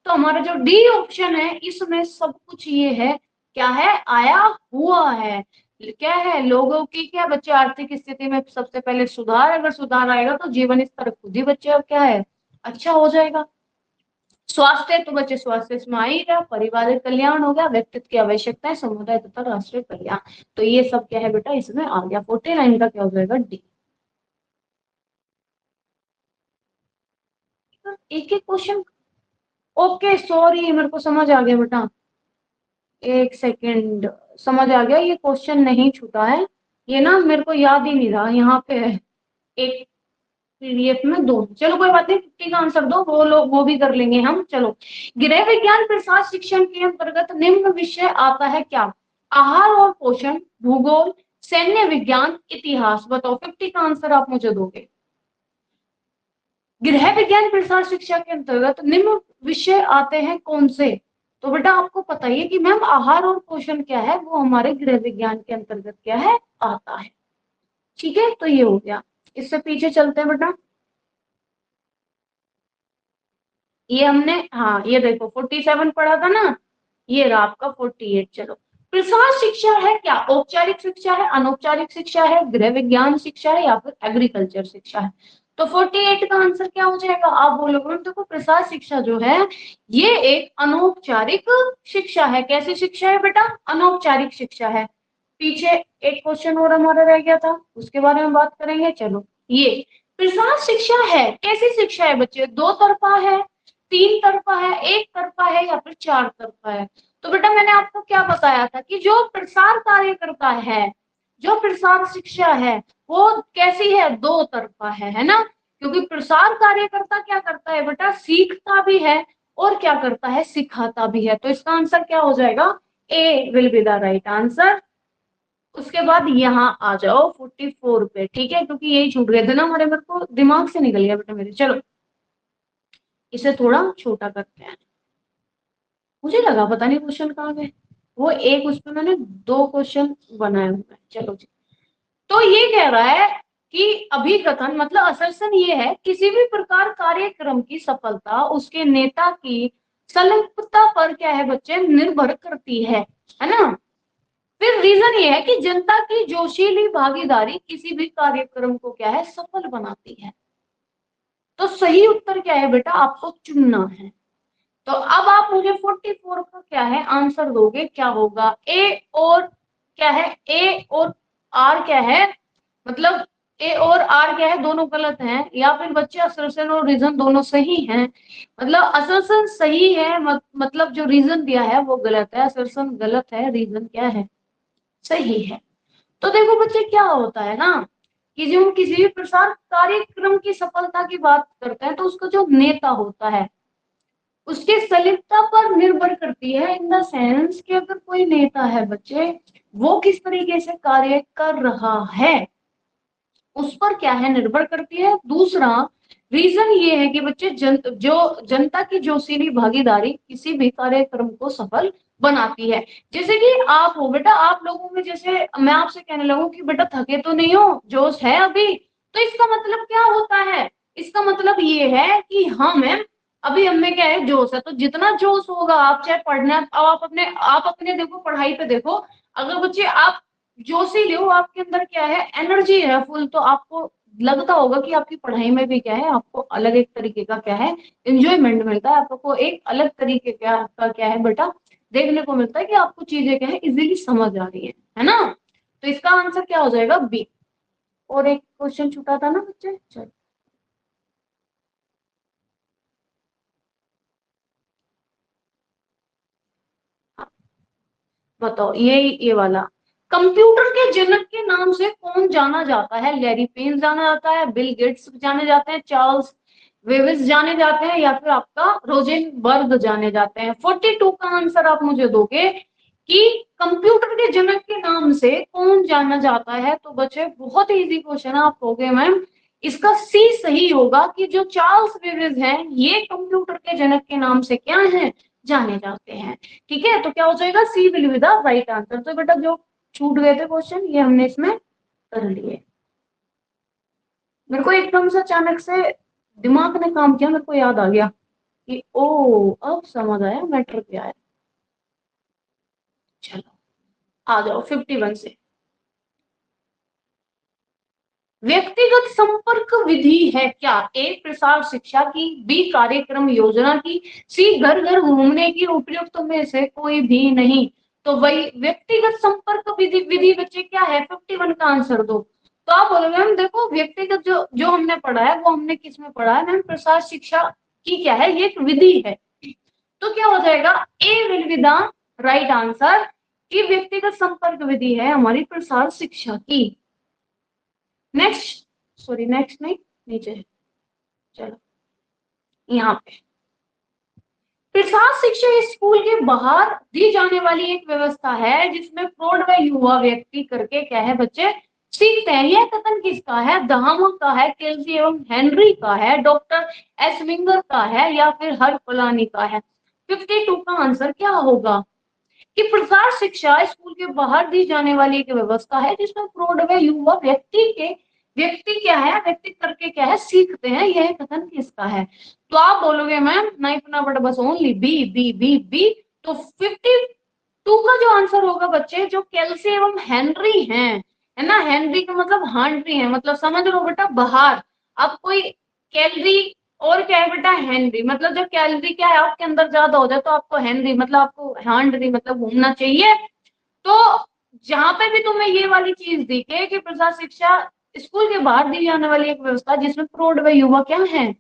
तो हमारा जो डी ऑप्शन है इसमें सब कुछ ये है, क्या है, आया हुआ है। क्या है, लोगों की क्या बच्चे आर्थिक स्थिति में सबसे पहले सुधार, अगर सुधार आएगा तो जीवन स्तर खुद ही बच्चे अब क्या है, अच्छा हो जाएगा। स्वास्थ्य तो बच्चे स्वास्थ्य इसमें आ ही रहा, पारिवारिक कल्याण हो गया, व्यक्तित्व की आवश्यकताएं, समुदाय तथा राष्ट्रीय कल्याण, तो ये सब क्या है बेटा इसमें आ गया। 49 का क्या हो जाएगा, डी। एक एक क्वेश्चन, ओके सॉरी मेरे को समझ आ गया बेटा, एक सेकेंड, समझ आ गया, ये क्वेश्चन नहीं छूटा है, ये ना मेरे को याद ही नहीं रहा, यहाँ पे है एक पीडीएफ में दो, चलो कोई बात नहीं, 50 का आंसर दो, वो लोग वो भी कर लेंगे हम। चलो, गृह विज्ञान प्रसाद शिक्षण के अंतर्गत निम्न विषय आता है क्या, आहार और पोषण, भूगोल, सैन्य विज्ञान, इतिहास, बताओ 50 का आंसर आप मुझे दोगे। गृह विज्ञान प्रसार शिक्षा के अंतर्गत निम्न विषय आते हैं कौन से, तो बेटा आपको पता ही है कि मैम आहार और पोषण क्या है, वो हमारे गृह विज्ञान के अंतर्गत क्या है, आता है। ठीक है, तो ये हो गया, इससे पीछे चलते हैं बेटा, ये हमने, हाँ ये देखो 47 पढ़ा था ना, ये रहा आपका 48। चलो, प्रसार शिक्षा है क्या, औपचारिक शिक्षा है, अनौपचारिक शिक्षा है, गृह विज्ञान शिक्षा है, या फिर एग्रीकल्चर शिक्षा है, तो 48 का आंसर क्या हो जाएगा, आप बोलोगे मैम देखो प्रसार शिक्षा जो है ये एक अनौपचारिक शिक्षा है, कैसी शिक्षा है बेटा, अनौपचारिक शिक्षा है। पीछे एक क्वेश्चन और हमारा रह गया था, उसके बारे में बात करेंगे। चलो, ये प्रसार शिक्षा है कैसी शिक्षा है बच्चे, दो तरफा है, तीन तरफा है, एक तरफा है, या फिर चार तरफा है, तो बेटा मैंने आपको क्या बताया था कि जो प्रसार कार्य करता है, जो प्रसार शिक्षा है वो कैसी है, दो तरफा है ना, क्योंकि प्रसार कार्यकर्ता क्या करता है बेटा, सीखता भी है और क्या करता है, सिखाता भी है, तो इसका आंसर क्या हो जाएगा, A will be the right answer. उसके बाद यहाँ आ जाओ 44 पे, ठीक है, क्योंकि यही छूट गए थे ना हमारे, मेरे को दिमाग से निकल गया बेटा मेरे। चलो, इसे थोड़ा छोटा करते हैं, मुझे लगा पता नहीं क्वेश्चन कहाँ गए, वो एक उस पे मैंने दो क्वेश्चन बनाए हुए हैं। चलो जी, तो ये कह रहा है कि अभिकथन मतलब असर्शन ये है, किसी भी प्रकार कार्यक्रम की सफलता उसके नेता की संलिप्तता पर क्या है बच्चे, निर्भर करती है ना। फिर रीजन ये है कि जनता की जोशीली भागीदारी किसी भी कार्यक्रम को क्या है, सफल बनाती है। तो सही उत्तर क्या है बेटा, आपको चुनना है। तो अब आप मुझे 44 का क्या है आंसर दोगे, क्या होगा, ए और क्या है, ए और आर क्या है, मतलब ए और आर क्या है, दोनों गलत हैं, या फिर बच्चे असर्शन और रीजन दोनों सही हैं, मतलब असर्शन सही है, मतलब जो रीजन दिया है वो गलत है, असर्शन गलत है, रीजन क्या है, सही है। तो देखो बच्चे क्या होता है ना, कि जो हम किसी भी प्रसार कार्यक्रम की सफलता की बात करते हैं तो उसका जो नेता होता है उसके सलिप्तता पर निर्भर करती है, इन द सेंस कि अगर कोई नेता है बच्चे वो किस तरीके से कार्य कर रहा है उस पर क्या है, निर्भर करती है। दूसरा रीजन ये है कि बच्चे जो जनता की जोशीली भागीदारी किसी भी कार्यक्रम को सफल बनाती है। जैसे कि आप हो बेटा, आप लोगों में जैसे मैं आपसे कहने लगूं कि बेटा थके तो नहीं हो, जोश है अभी, तो इसका मतलब क्या होता है, इसका मतलब ये है कि हाँ मैम अभी हमें क्या है, जोश है, तो जितना जोश होगा आप चाहे पढ़ना, अब आप अपने देखो पढ़ाई पे देखो, अगर बच्चे आप जोशीले हो, आपके अंदर क्या है, एनर्जी है फुल, तो आपको लगता होगा कि आपकी पढ़ाई में भी क्या है, आपको अलग एक तरीके का क्या है, इंजॉयमेंट मिलता है, आपको एक अलग तरीके का क्या है बेटा, देखने को मिलता है कि आपको चीजें क्या है, इजीली समझ आ रही है ना। तो इसका आंसर क्या हो जाएगा, बी। और एक क्वेश्चन छूटा था ना बच्चे, चलो हाँ, बताओ, ये वाला, कंप्यूटर के जनक के नाम से कौन जाना जाता है, लैरी पेज जाना जाता है, बिल गेट्स जाने जाते हैं, चार्ल्स वेविस जाने जाते हैं या फिर आपका रोजेनबर्ग जाने जाते हैं। 42 का आंसर आप मुझे दोगे कि कंप्यूटर के जनक के नाम से कौन जाना जाता है। तो बच्चे बहुत इजी क्वेश्चन आप कहोगे मैम इसका सी सही होगा कि जो चार्ल्स बेबेज हैं ये कंप्यूटर के जनक के नाम से क्या है जाने जाते हैं। ठीक है, तो क्या हो जाएगा C will be the right answer. तो बेटा जो छूट गए थे क्वेश्चन ये हमने इसमें कर लिए। मेरे को एकदम से अचानक से दिमाग ने काम किया, मेरे को याद आ गया कि ओ अब समझ आया मैटर क्या है। चलो आ जाओ 51 से। व्यक्तिगत संपर्क विधि है क्या? ए प्रसार शिक्षा की, बी कार्यक्रम योजना की, सी घर घर घूमने की, उपयुक्त में से कोई भी नहीं। तो वही व्यक्तिगत संपर्क विधि विधि बच्चे क्या है 51 का आंसर दो। तो आप बोलोगे मैम देखो व्यक्तिगत जो जो हमने पढ़ा है वो हमने किस में पढ़ा है मैम प्रसार शिक्षा की क्या है ये एक विधि है। तो क्या हो जाएगा A will be the right answer कि व्यक्तिगत संपर्क विधि है हमारी प्रसार शिक्षा की। नेक्स्ट, सॉरी नेक्स्ट नहीं नीचे, चलो यहाँ पे प्रसार शिक्षा स्कूल के बाहर दी जाने वाली एक व्यवस्था है जिसमें प्रौढ़ व युवा व्यक्ति करके क्या है बच्चे सीखते हैं। यह कथन किसका है? दहामा का है, केल्सी एवं हेनरी का है, डॉक्टर एसमिंगर का है या फिर हर फलानी का है। 52 का आंसर क्या होगा कि प्रसार शिक्षा स्कूल के बाहर दी जाने वाली एक व्यवस्था है जिसमें प्रौढ़ व युवा व्यक्ति क्या है व्यक्ति करके क्या है सीखते हैं। यह कथन किसका है? तो आप बोलोगे मैम नहीं अपना बट बस only B B B B. तो 52 का जो आंसर होगा बच्चे जो केल्सी एवं हेनरी हैं, है ना, हेनरी का मतलब हांड्री है, मतलब समझ लो बेटा बाहर। अब कोई कैलरी और क्या है बेटा हेनरी, मतलब जब कैलोरी क्या है आपके अंदर ज्यादा हो जाए तो आपको हेनरी मतलब आपको हांड्री मतलब घूमना चाहिए। तो जहां पे भी तुम्हें ये वाली चीज दिखे कि प्रसार शिक्षा स्कूल के बाहर दी जाने वाली एक व्यवस्था जिसमें प्रौढ़ व युवा क्या है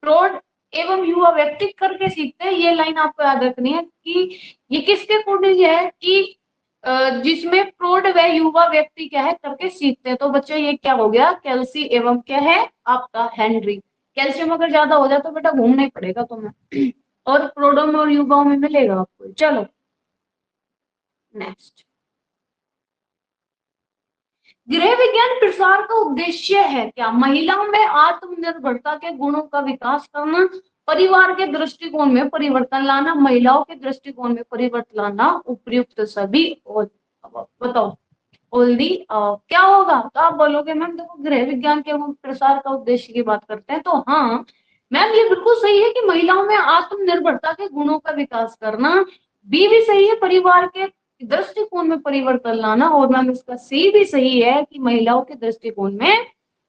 प्रौढ़ एवं युवा व्यक्ति करके सीखते हैं, ये लाइन आपको याद रखनी है कि ये किसके अकॉर्डिंग है कि जिसमें प्रौढ़ व युवा व्यक्ति क्या है करके सीखते हैं। तो बच्चे ये क्या हो गया कैल्सी एवं क्या है आपका हेनरी। कैल्शियम अगर ज्यादा हो जाए तो बेटा घूमना ही पड़ेगा तुम्हें और प्रौढ़ों में और युवाओं में मिलेगा आपको। चलो नेक्स्ट, गृह विज्ञान प्रसार का उद्देश्य है क्या? महिलाओं में आत्मनिर्भरता के गुणों का विकास करना, परिवार के दृष्टिकोण में परिवर्तन लाना, महिलाओं के दृष्टिकोण में परिवर्तन लाना, उपयुक्त सभी। और बताओ ओल्डी क्या होगा? तो आप बोलोगे मैम देखो गृह विज्ञान के हम प्रसार का उद्देश्य की बात करते हैं तो हाँ मैम ये बिल्कुल सही है कि महिलाओं में आत्मनिर्भरता के गुणों का विकास करना। बी भी सही है परिवार के दृष्टिकोण में परिवर्तन लाना। और मैम इसका सी भी सही है कि महिलाओं के दृष्टिकोण में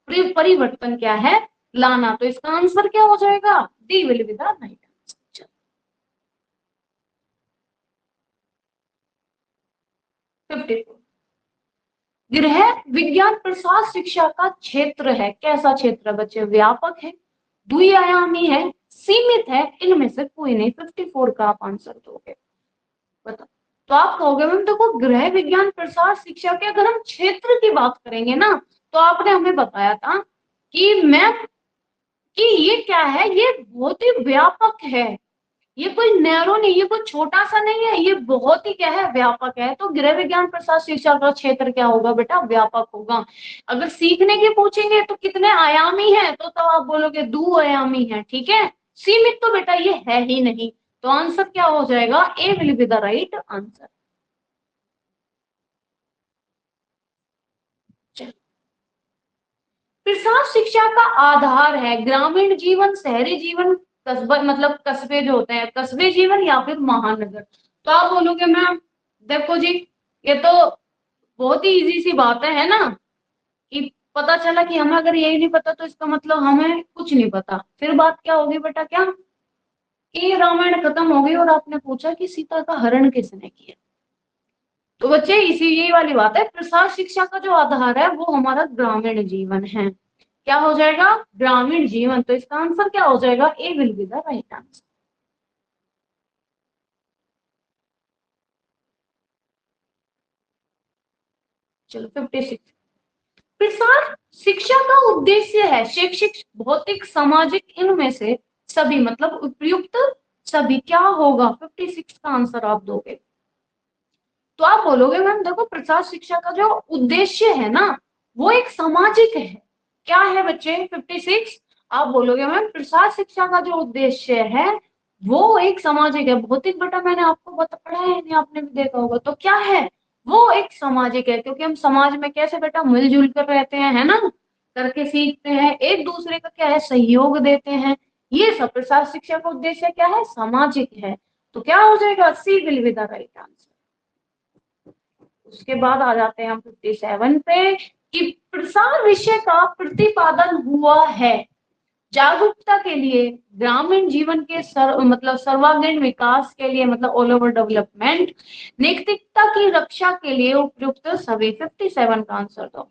परिवर्तन क्या है लाना। तो इसका आंसर क्या हो जाएगा D will be the right answer. 54 गृह विज्ञान प्रसार शिक्षा का क्षेत्र है कैसा क्षेत्र है बच्चे? व्यापक है, द्विआयामी है, सीमित है, इनमें से कोई नहीं। 54 का आप आंसर दोगे बताओ। तो आप कहोगे मैम देखो गृह विज्ञान प्रसार शिक्षा के अगर हम क्षेत्र की बात करेंगे ना तो आपने हमें बताया था कि मैम कि ये क्या है ये बहुत ही व्यापक है, ये कोई नैरो नहीं, ये कोई छोटा सा नहीं है, ये बहुत ही क्या है व्यापक है। तो गृह विज्ञान प्रसार शिक्षा का क्षेत्र क्या होगा बेटा व्यापक होगा। अगर सीखने की पूछेंगे तो कितने आयामी है तो आप बोलोगे द्विआयामी है। ठीक है, सीमित तो बेटा ये है ही नहीं। तो आंसर क्या हो जाएगा A will be the right answer. प्रसार शिक्षा का आधार है ग्रामीण जीवन, शहरी जीवन, कस्बा मतलब कस्बे जो होते हैं कस्बे जीवन या फिर महानगर। तो आप बोलोगे मैम देखो जी ये तो बहुत ही इजी सी बात है ना कि पता चला कि हमें अगर यही नहीं पता तो इसका मतलब हमें कुछ नहीं पता। फिर बात क्या होगी बेटा क्या कि रामायण खत्म हो गई और आपने पूछा कि सीता का हरण किसने किया। तो बच्चे इसी यही वाली बात है प्रसार शिक्षा का जो आधार है वो हमारा ग्रामीण जीवन है। क्या हो जाएगा ग्रामीण जीवन। तो इसका आंसर क्या हो जाएगा A will be the right answer. चलो 56 प्रसार शिक्षा का उद्देश्य है शैक्षिक, भौतिक, सामाजिक, इनमें से सभी, मतलब उपयुक्त सभी क्या होगा? 56 का आंसर आप दोगे। तो आप बोलोगे मैम देखो प्रसार शिक्षा का जो उद्देश्य है ना वो एक सामाजिक है। क्या है बच्चे? 56। आप बोलोगे मैम प्रसार शिक्षा का जो उद्देश्य है वो एक सामाजिक है। भौतिक बेटा मैंने आपको पढ़ा है, नहीं आपने भी देखा होगा, तो क्या है? वो एक सामाजिक है, क्योंकि हम समाज में कैसे बेटा मिलजुल कर रहते हैं, है ना, करके सीखते हैं, एक दूसरे का क्या है सहयोग देते हैं। ये सब प्रसार शिक्षा का उद्देश्य क्या है? सामाजिक है। तो क्या हो जाएगा? C will be the right answer. उसके बाद आ जाते हैं हम 57 पे कि प्रसार विषय का प्रतिपादन हुआ है जागरूकता के लिए, ग्रामीण जीवन के मतलब सर्वांगीण विकास के लिए, मतलब ऑल ओवर डेवलपमेंट, नैतिकता की रक्षा के लिए उपयुक्त सभी। 57 का आंसर दो।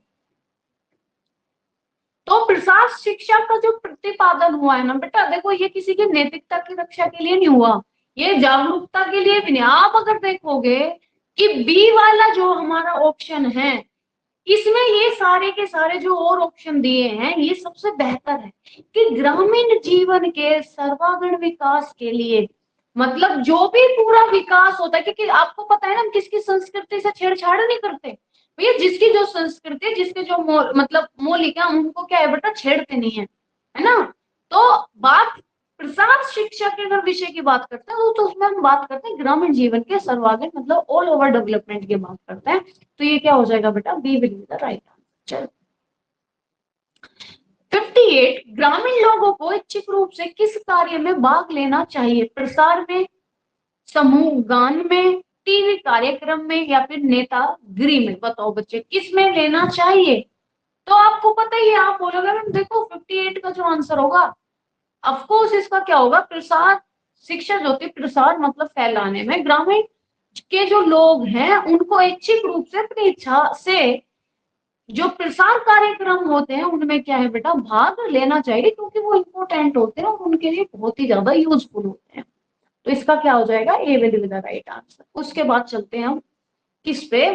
तो प्रसार शिक्षा का जो प्रतिपादन हुआ है ना बेटा, देखो ये किसी की नैतिकता की रक्षा के लिए नहीं हुआ, ये जागरूकता के लिए भी नहीं। आप अगर देखोगे कि बी वाला जो हमारा ऑप्शन है इसमें ये सारे के सारे जो और ऑप्शन दिए हैं ये सबसे बेहतर है कि ग्रामीण जीवन के सर्वांगीण विकास के लिए, मतलब जो भी पूरा विकास होता है, क्योंकि आपको पता है ना हम किसकी संस्कृति से छेड़छाड़ नहीं करते भैया, जिसकी जो संस्कृति, जिसके जो मतलब मौलिक है हम उनको क्या है बेटा छेड़ते नहीं है ना। तो बात प्रसार शिक्षा के अगर विषय की बात करते हैं तो उसमें हम बात करते हैं ग्रामीण जीवन के सर्वांगीण मतलब ऑल ओवर डेवलपमेंट की बात करते हैं। तो ये क्या हो जाएगा बेटा? B will be the right answer. 58 ग्रामीण लोगों को इच्छित रूप से किस कार्य में भाग लेना चाहिए? प्रसार में, समूह गान में, टीवी कार्यक्रम में, या फिर नेतागिरी में? बताओ बच्चे किस में लेना चाहिए? तो आपको पता ही है, आप बोलोगे मैम देखो 58 का जो आंसर होगा ऑफकोर्स इसका क्या होगा? प्रसार शिक्षा जो होती है, प्रसार मतलब फैलाने में, ग्रामीण के जो लोग हैं उनको इच्छित रूप से अपनी इच्छा से जो प्रसार कार्यक्रम होते हैं उनमें क्या है बेटा भाग लेना चाहिए, क्योंकि वो इम्पोर्टेंट होते हैं और उनके लिए बहुत ही ज्यादा यूजफुल होते हैं। तो इसका क्या हो जाएगा? A will be the right answer. उसके बाद चलते हैं हम किस पे?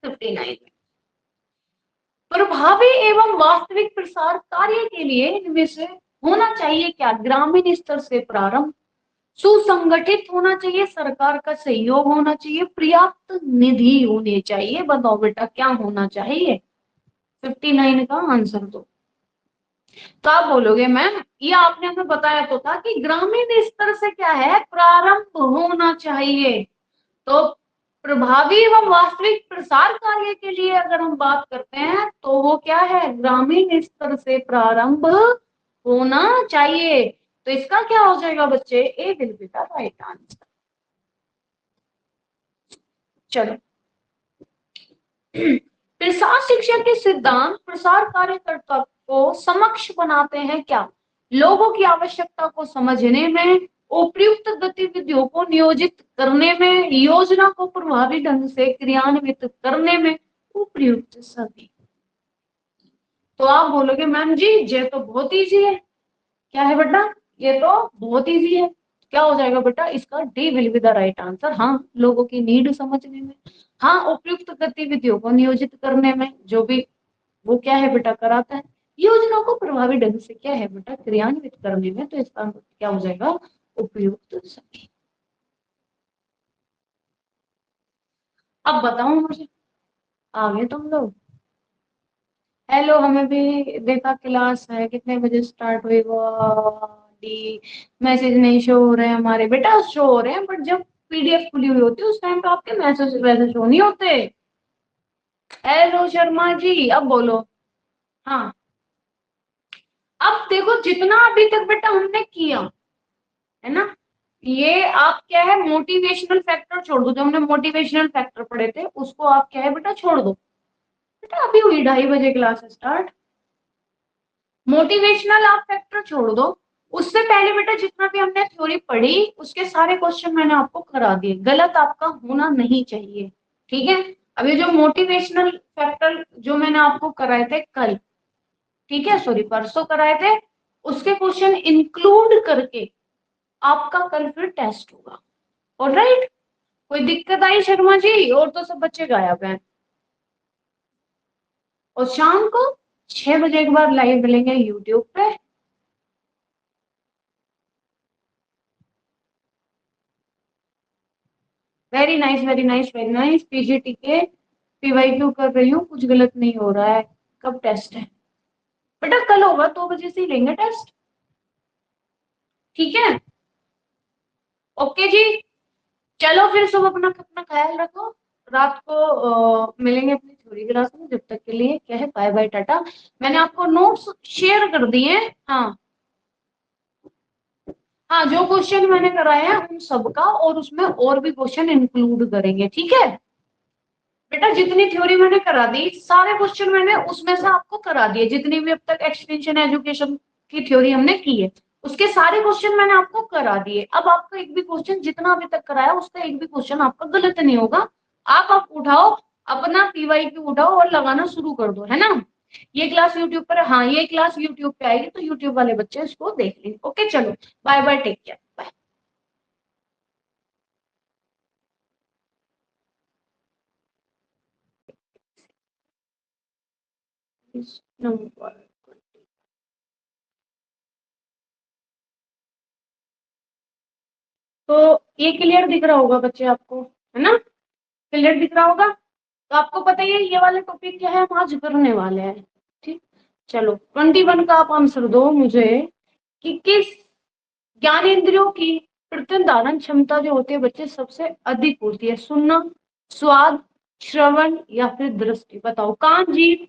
59 में। प्रभावी एवं वास्तविक प्रसार कार्य के लिए इनमें से होना चाहिए क्या? ग्रामीण स्तर से प्रारंभ, सुसंगठित होना चाहिए, सरकार का सहयोग होना चाहिए, पर्याप्त निधि होनी चाहिए। बताओ बेटा क्या होना चाहिए? 59 का आंसर दो। तो आप बोलोगे मैम ये आपने हमें बताया तो था कि ग्रामीण स्तर से क्या है? प्रारंभ होना चाहिए। तो प्रभावी एवं वास्तविक प्रसार कार्य के लिए अगर हम बात करते हैं तो वो क्या है? ग्रामीण स्तर से प्रारंभ होना चाहिए। तो इसका क्या हो जाएगा बच्चे? A will be the right answer. चलो प्रसार शिक्षा के सिद्धांत प्रसार कार्यकर्ता को समक्ष बनाते हैं क्या? लोगों की आवश्यकता को समझने में, उपयुक्त गतिविधियों को नियोजित करने में, योजना को प्रभावी ढंग से क्रियान्वित करने में, उपयुक्त सभी। तो आप बोलोगे मैम जी ये तो बहुत इजी है। क्या है बेटा? ये तो बहुत इजी है। क्या हो जाएगा बेटा? इसका D will be the right answer. हाँ, लोगों की नीड समझने में, हाँ उपयुक्त गतिविधियों को नियोजित करने में, जो भी वो क्या है बेटा कराता है, योजना को प्रभावी ढंग से क्या है बेटा क्रियान्वित करने में। तो इसका क्या हो जाएगा? उपयुक्त सभी। अब बताओ मुझे, आगे तुम लोग। हेलो, हमें भी देखा क्लास है कितने बजे स्टार्ट हुई वो डी, मैसेज नहीं शो हो रहे हैं हमारे। बेटा शो हो रहे हैं बट जब पीडीएफ खुली हुई होती है उस टाइम पे आपके मैसेज वैसे शो नहीं होते। हेलो शर्मा जी, अब बोलो। हाँ, अब देखो जितना अभी तक बेटा हमने किया है ना, ये आप क्या है मोटिवेशनल फैक्टर छोड़ दो। जो हमने मोटिवेशनल फैक्टर पढ़े थे उसको आप क्या है बेटा छोड़ दो। बेटा अभी हुई 2:30 बजे क्लास स्टार्ट। मोटिवेशनल आप फैक्टर छोड़ दो। उससे पहले बेटा जितना भी हमने थ्योरी पढ़ी उसके सारे क्वेश्चन मैंने आपको करा दिए, गलत आपका होना नहीं चाहिए। ठीक है, अभी जो मोटिवेशनल फैक्टर जो मैंने आपको कराए थे कल, ठीक है सॉरी परसों कराए थे, उसके क्वेश्चन इंक्लूड करके आपका कल फिर टेस्ट होगा। ऑलराइट, कोई दिक्कत आई शर्मा जी? और तो सब बच्चे गायब हैं। और शाम को 6 बजे के बाद लाइव मिलेंगे यूट्यूब पे। Very nice very nice very nice. PGT के पीवाईक्यू कर रही हूँ, कुछ गलत नहीं हो रहा है। कब टेस्ट है बेटा? कल होगा, 2 बजे से ही लेंगे टेस्ट, ठीक है? ओके जी, चलो फिर सब अपना अपना ख्याल रखो। रात को मिलेंगे अपनी थ्योरी क्लास में। जब तक के लिए क्या है, बाय बाय टाटा। मैंने आपको नोट्स शेयर कर दिए। हाँ हाँ, जो क्वेश्चन मैंने कराए हैं उन सबका, और उसमें और भी क्वेश्चन इंक्लूड करेंगे, ठीक है बेटा? जितनी थ्योरी मैंने करा दी, सारे क्वेश्चन मैंने उसमें से आपको करा दिए। जितनी भी अब तक एक्सटेंशन एजुकेशन की थ्योरी हमने की है, उसके सारे क्वेश्चन मैंने आपको करा दिए। अब आपका एक भी क्वेश्चन जितना अभी तक कराया, उसका एक भी क्वेश्चन आपका गलत नहीं होगा। आप उठाओ, अपना पीवाईक्यू उठाओ और लगाना शुरू कर दो, है ना? ये क्लास यूट्यूब पर, हाँ ये क्लास यूट्यूब पे आएगी, तो यूट्यूब वाले बच्चे इसको देख लेंगे। ओके चलो, bye bye, take care, bye. तो ये क्लियर दिख रहा होगा बच्चे आपको, है ना? क्लियर दिख रहा होगा। तो आपको पता ही है ये वाले टॉपिक क्या है हम आज करने वाले हैं, ठीक? चलो 21 का आप आंसर दो मुझे कि किस ज्ञानेंद्रियों की प्रत्येक धारण क्षमता जो होती है बच्चे सबसे अधिक होती है? सुनना, स्वाद, श्रवण या फिर दृष्टि? बताओ। कान, जीभ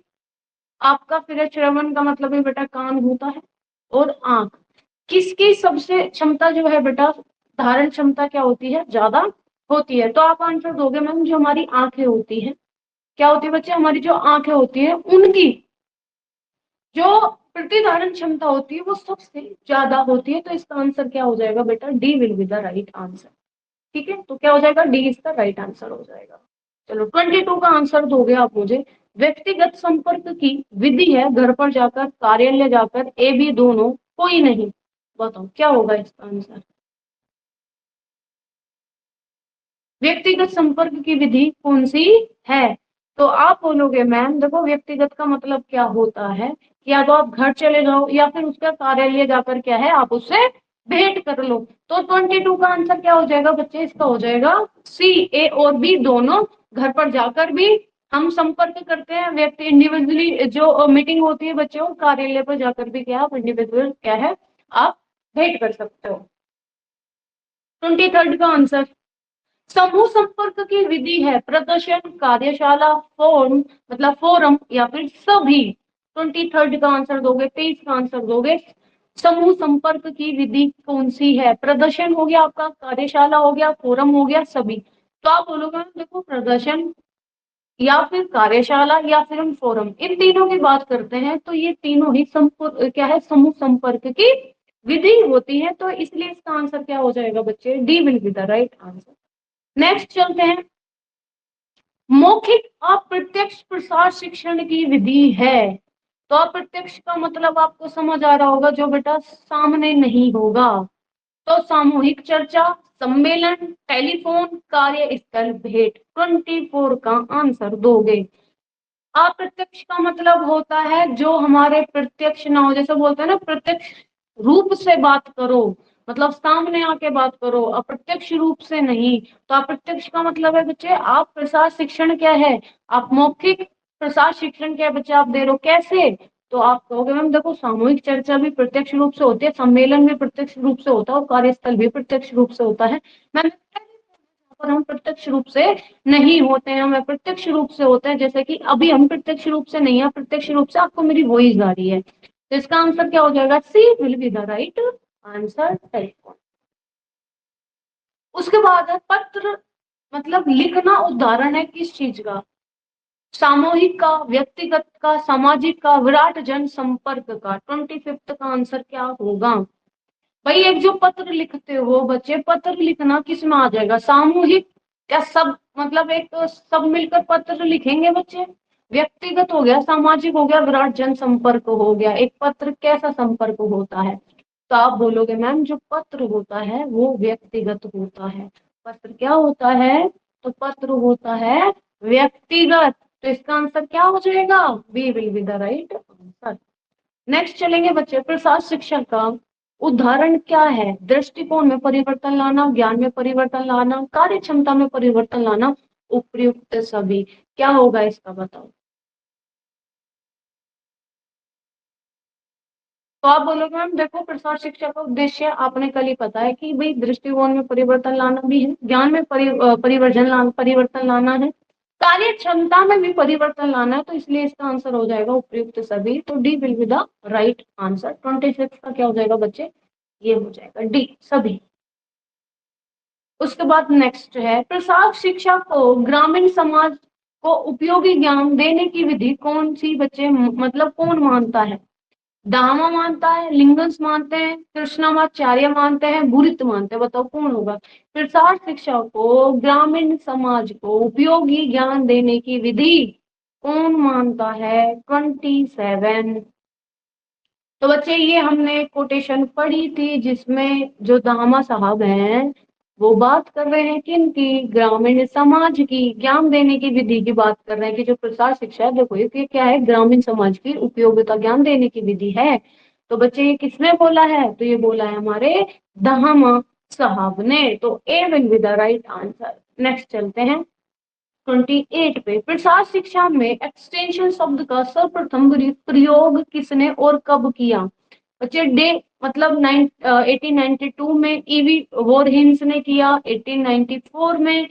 आपका, फिर श्रवण का मतलब है बेटा कान होता है, और आंख। किसकी सबसे क्षमता जो है बेटा, धारण क्षमता क्या होती है, ज्यादा होती है? तो आप आंसर दोगे मैम, जो हमारी आंखें होती है। क्या होती है बच्चे? हमारी जो आंखें होती है उनकी जो प्रतिधारण क्षमता होती है वो सबसे ज्यादा होती है। तो इसका आंसर क्या हो जाएगा बेटा? D will be the right answer, ठीक है? तो क्या हो जाएगा? डी इसका राइट आंसर हो जाएगा। चलो 22 का आंसर दोगे आप मुझे। व्यक्तिगत संपर्क की विधि है घर पर जाकर, कार्यालय जाकर, ए बी दोनों, कोई नहीं। बताओ क्या होगा इसका आंसर? व्यक्तिगत संपर्क की विधि कौन सी है? तो आप बोलोगे मैम देखो, व्यक्तिगत का मतलब क्या होता है, कि या तो आप घर चले जाओ या फिर उसका कार्यालय जाकर क्या है, आप उससे भेंट कर लो। तो 22 का आंसर क्या हो जाएगा बच्चे? इसका हो जाएगा सी, ए और बी दोनों। घर पर जाकर भी हम संपर्क करते हैं व्यक्ति, इंडिविजुअली जो मीटिंग होती है बच्चों, कार्यालय पर जाकर भी क्या आप इंडिविजुअल क्या है, आप भेंट कर सकते हो। 23 का आंसर, समूह संपर्क की विधि है प्रदर्शन, कार्यशाला, फोरम मतलब फोरम या फिर सभी? 23 का आंसर दोगे, 23 का आंसर दोगे। समूह संपर्क की विधि कौन सी है? प्रदर्शन हो गया आपका, कार्यशाला हो गया, फोरम हो गया, सभी। तो आप बोलोगे देखो, प्रदर्शन या फिर कार्यशाला या फिर हम फोरम, इन तीनों की बात करते हैं, तो ये तीनों ही संपर्क क्या है, समूह संपर्क की विधि होती है। तो इसलिए इसका आंसर क्या हो जाएगा बच्चे? D will be the right answer. Next चलते हैं। मौखिक अप्रत्यक्ष प्रसार शिक्षण की विधि है। तो अप्रत्यक्ष का मतलब आपको समझ आ रहा होगा, जो बेटा सामने नहीं होगा। तो सामूहिक चर्चा, सम्मेलन, टेलीफोन, कार्यस्थल, भेंट। 24 का आंसर दोगे। अप्रत्यक्ष का मतलब होता है जो हमारे प्रत्यक्ष ना हो, जैसे बोलते हैं ना प्रत्यक्ष रूप से बात करो, मतलब सामने आके बात करो, अप्रत्यक्ष रूप से नहीं। तो अप्रत्यक्ष का मतलब है बच्चे, आप प्रसार शिक्षण क्या है, आप मौखिक प्रसार शिक्षण क्या है बच्चे आप दे रहे हो, कैसे? तो आप कहोगे मैम देखो, सामूहिक चर्चा भी प्रत्यक्ष रूप से होती है, सम्मेलन भी प्रत्यक्ष रूप से होता है, और कार्यस्थल भी प्रत्यक्ष रूप से होता है। मैम पर हम प्रत्यक्ष रूप से नहीं होते हैं, हमें प्रत्यक्ष रूप से होते हैं। जैसे कि अभी हम प्रत्यक्ष रूप से नहीं है, प्रत्यक्ष रूप से आपको मेरी वॉइस आ रही है। तो इसका आंसर क्या हो जाएगा? C will be the right answer, telephone. उसके बाद है पत्र, मतलब लिखना उदाहरण है किस चीज का? सामूहिक का, व्यक्तिगत का, सामाजिक का, विराट जन संपर्क का। 25 का आंसर क्या होगा? भाई एक जो पत्र लिखते हो बच्चे, पत्र लिखना किस में आ जाएगा? सामूहिक, क्या सब मतलब एक सब मिलकर पत्र लिखेंगे बच्चे? व्यक्तिगत हो गया, सामाजिक हो गया, विराट जन संपर्क हो गया। एक पत्र कैसा संपर्क होता है? तो आप बोलोगे मैम जो पत्र होता है वो व्यक्तिगत होता है। पत्र क्या होता है? तो पत्र होता है व्यक्तिगत। तो इसका आंसर क्या हो जाएगा? B will be the right answer. Next चलेंगे बच्चे, प्रसार शिक्षा का उदाहरण क्या है? दृष्टिकोण में परिवर्तन लाना, ज्ञान में परिवर्तन लाना, कार्य क्षमता में परिवर्तन लाना, उपयुक्त सभी। क्या होगा इसका बताओ। तो आप बोलोगे मैम देखो प्रसार शिक्षा का उद्देश्य आपने कल ही पता है कि भाई दृष्टिकोण में परिवर्तन लाना भी है, ज्ञान में परिवर्तन लाना है, कार्य क्षमता में भी परिवर्तन लाना है, तो इसलिए इसका आंसर हो जाएगा उपयुक्त सभी। तो D will be the right answer. 26 का क्या हो जाएगा बच्चे? ये हो जाएगा डी सभी। उसके बाद नेक्स्ट है, प्रसार शिक्षा को ग्रामीण समाज को उपयोगी ज्ञान देने की विधि कौन सी बच्चे, मतलब कौन मानता है? दामा मानता है, लिंगन्स मानते हैं, कृष्णामाचार्य मानते हैं, बुरित मानते हैं, बताओ कौन होगा? प्रसार शिक्षा को ग्रामीण समाज को उपयोगी ज्ञान देने की विधि कौन मानता है? 27। तो बच्चे ये हमने कोटेशन पढ़ी थी जिसमें जो दामा साहब हैं वो बात कर रहे हैं किनकी? ग्रामीण समाज की ज्ञान देने की विधि की बात कर रहे हैं कि जो प्रसार शिक्षा है देखो ये क्या है? ग्रामीण समाज की उपयोगिता ज्ञान देने की विधि है। तो बच्चे ये किसने बोला है? तो ये बोला है हमारे दामा साहब ने। तो A will be the right answer. Next चलते हैं 28 पे, प्रसार शिक्षा में एक्सटेंशन शब्द का सर्वप्रथम प्रयोग किसने और कब किया? बच्चे डे मतलब 1892 में ईवी वोरहिंस ने किया, 1894 में,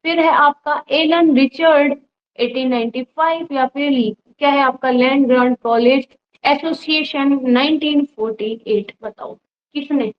फिर है आपका एलन रिचर्ड 1895, या फिर क्या है आपका लैंड ग्रांट कॉलेज एसोसिएशन 1948। बताओ किसने?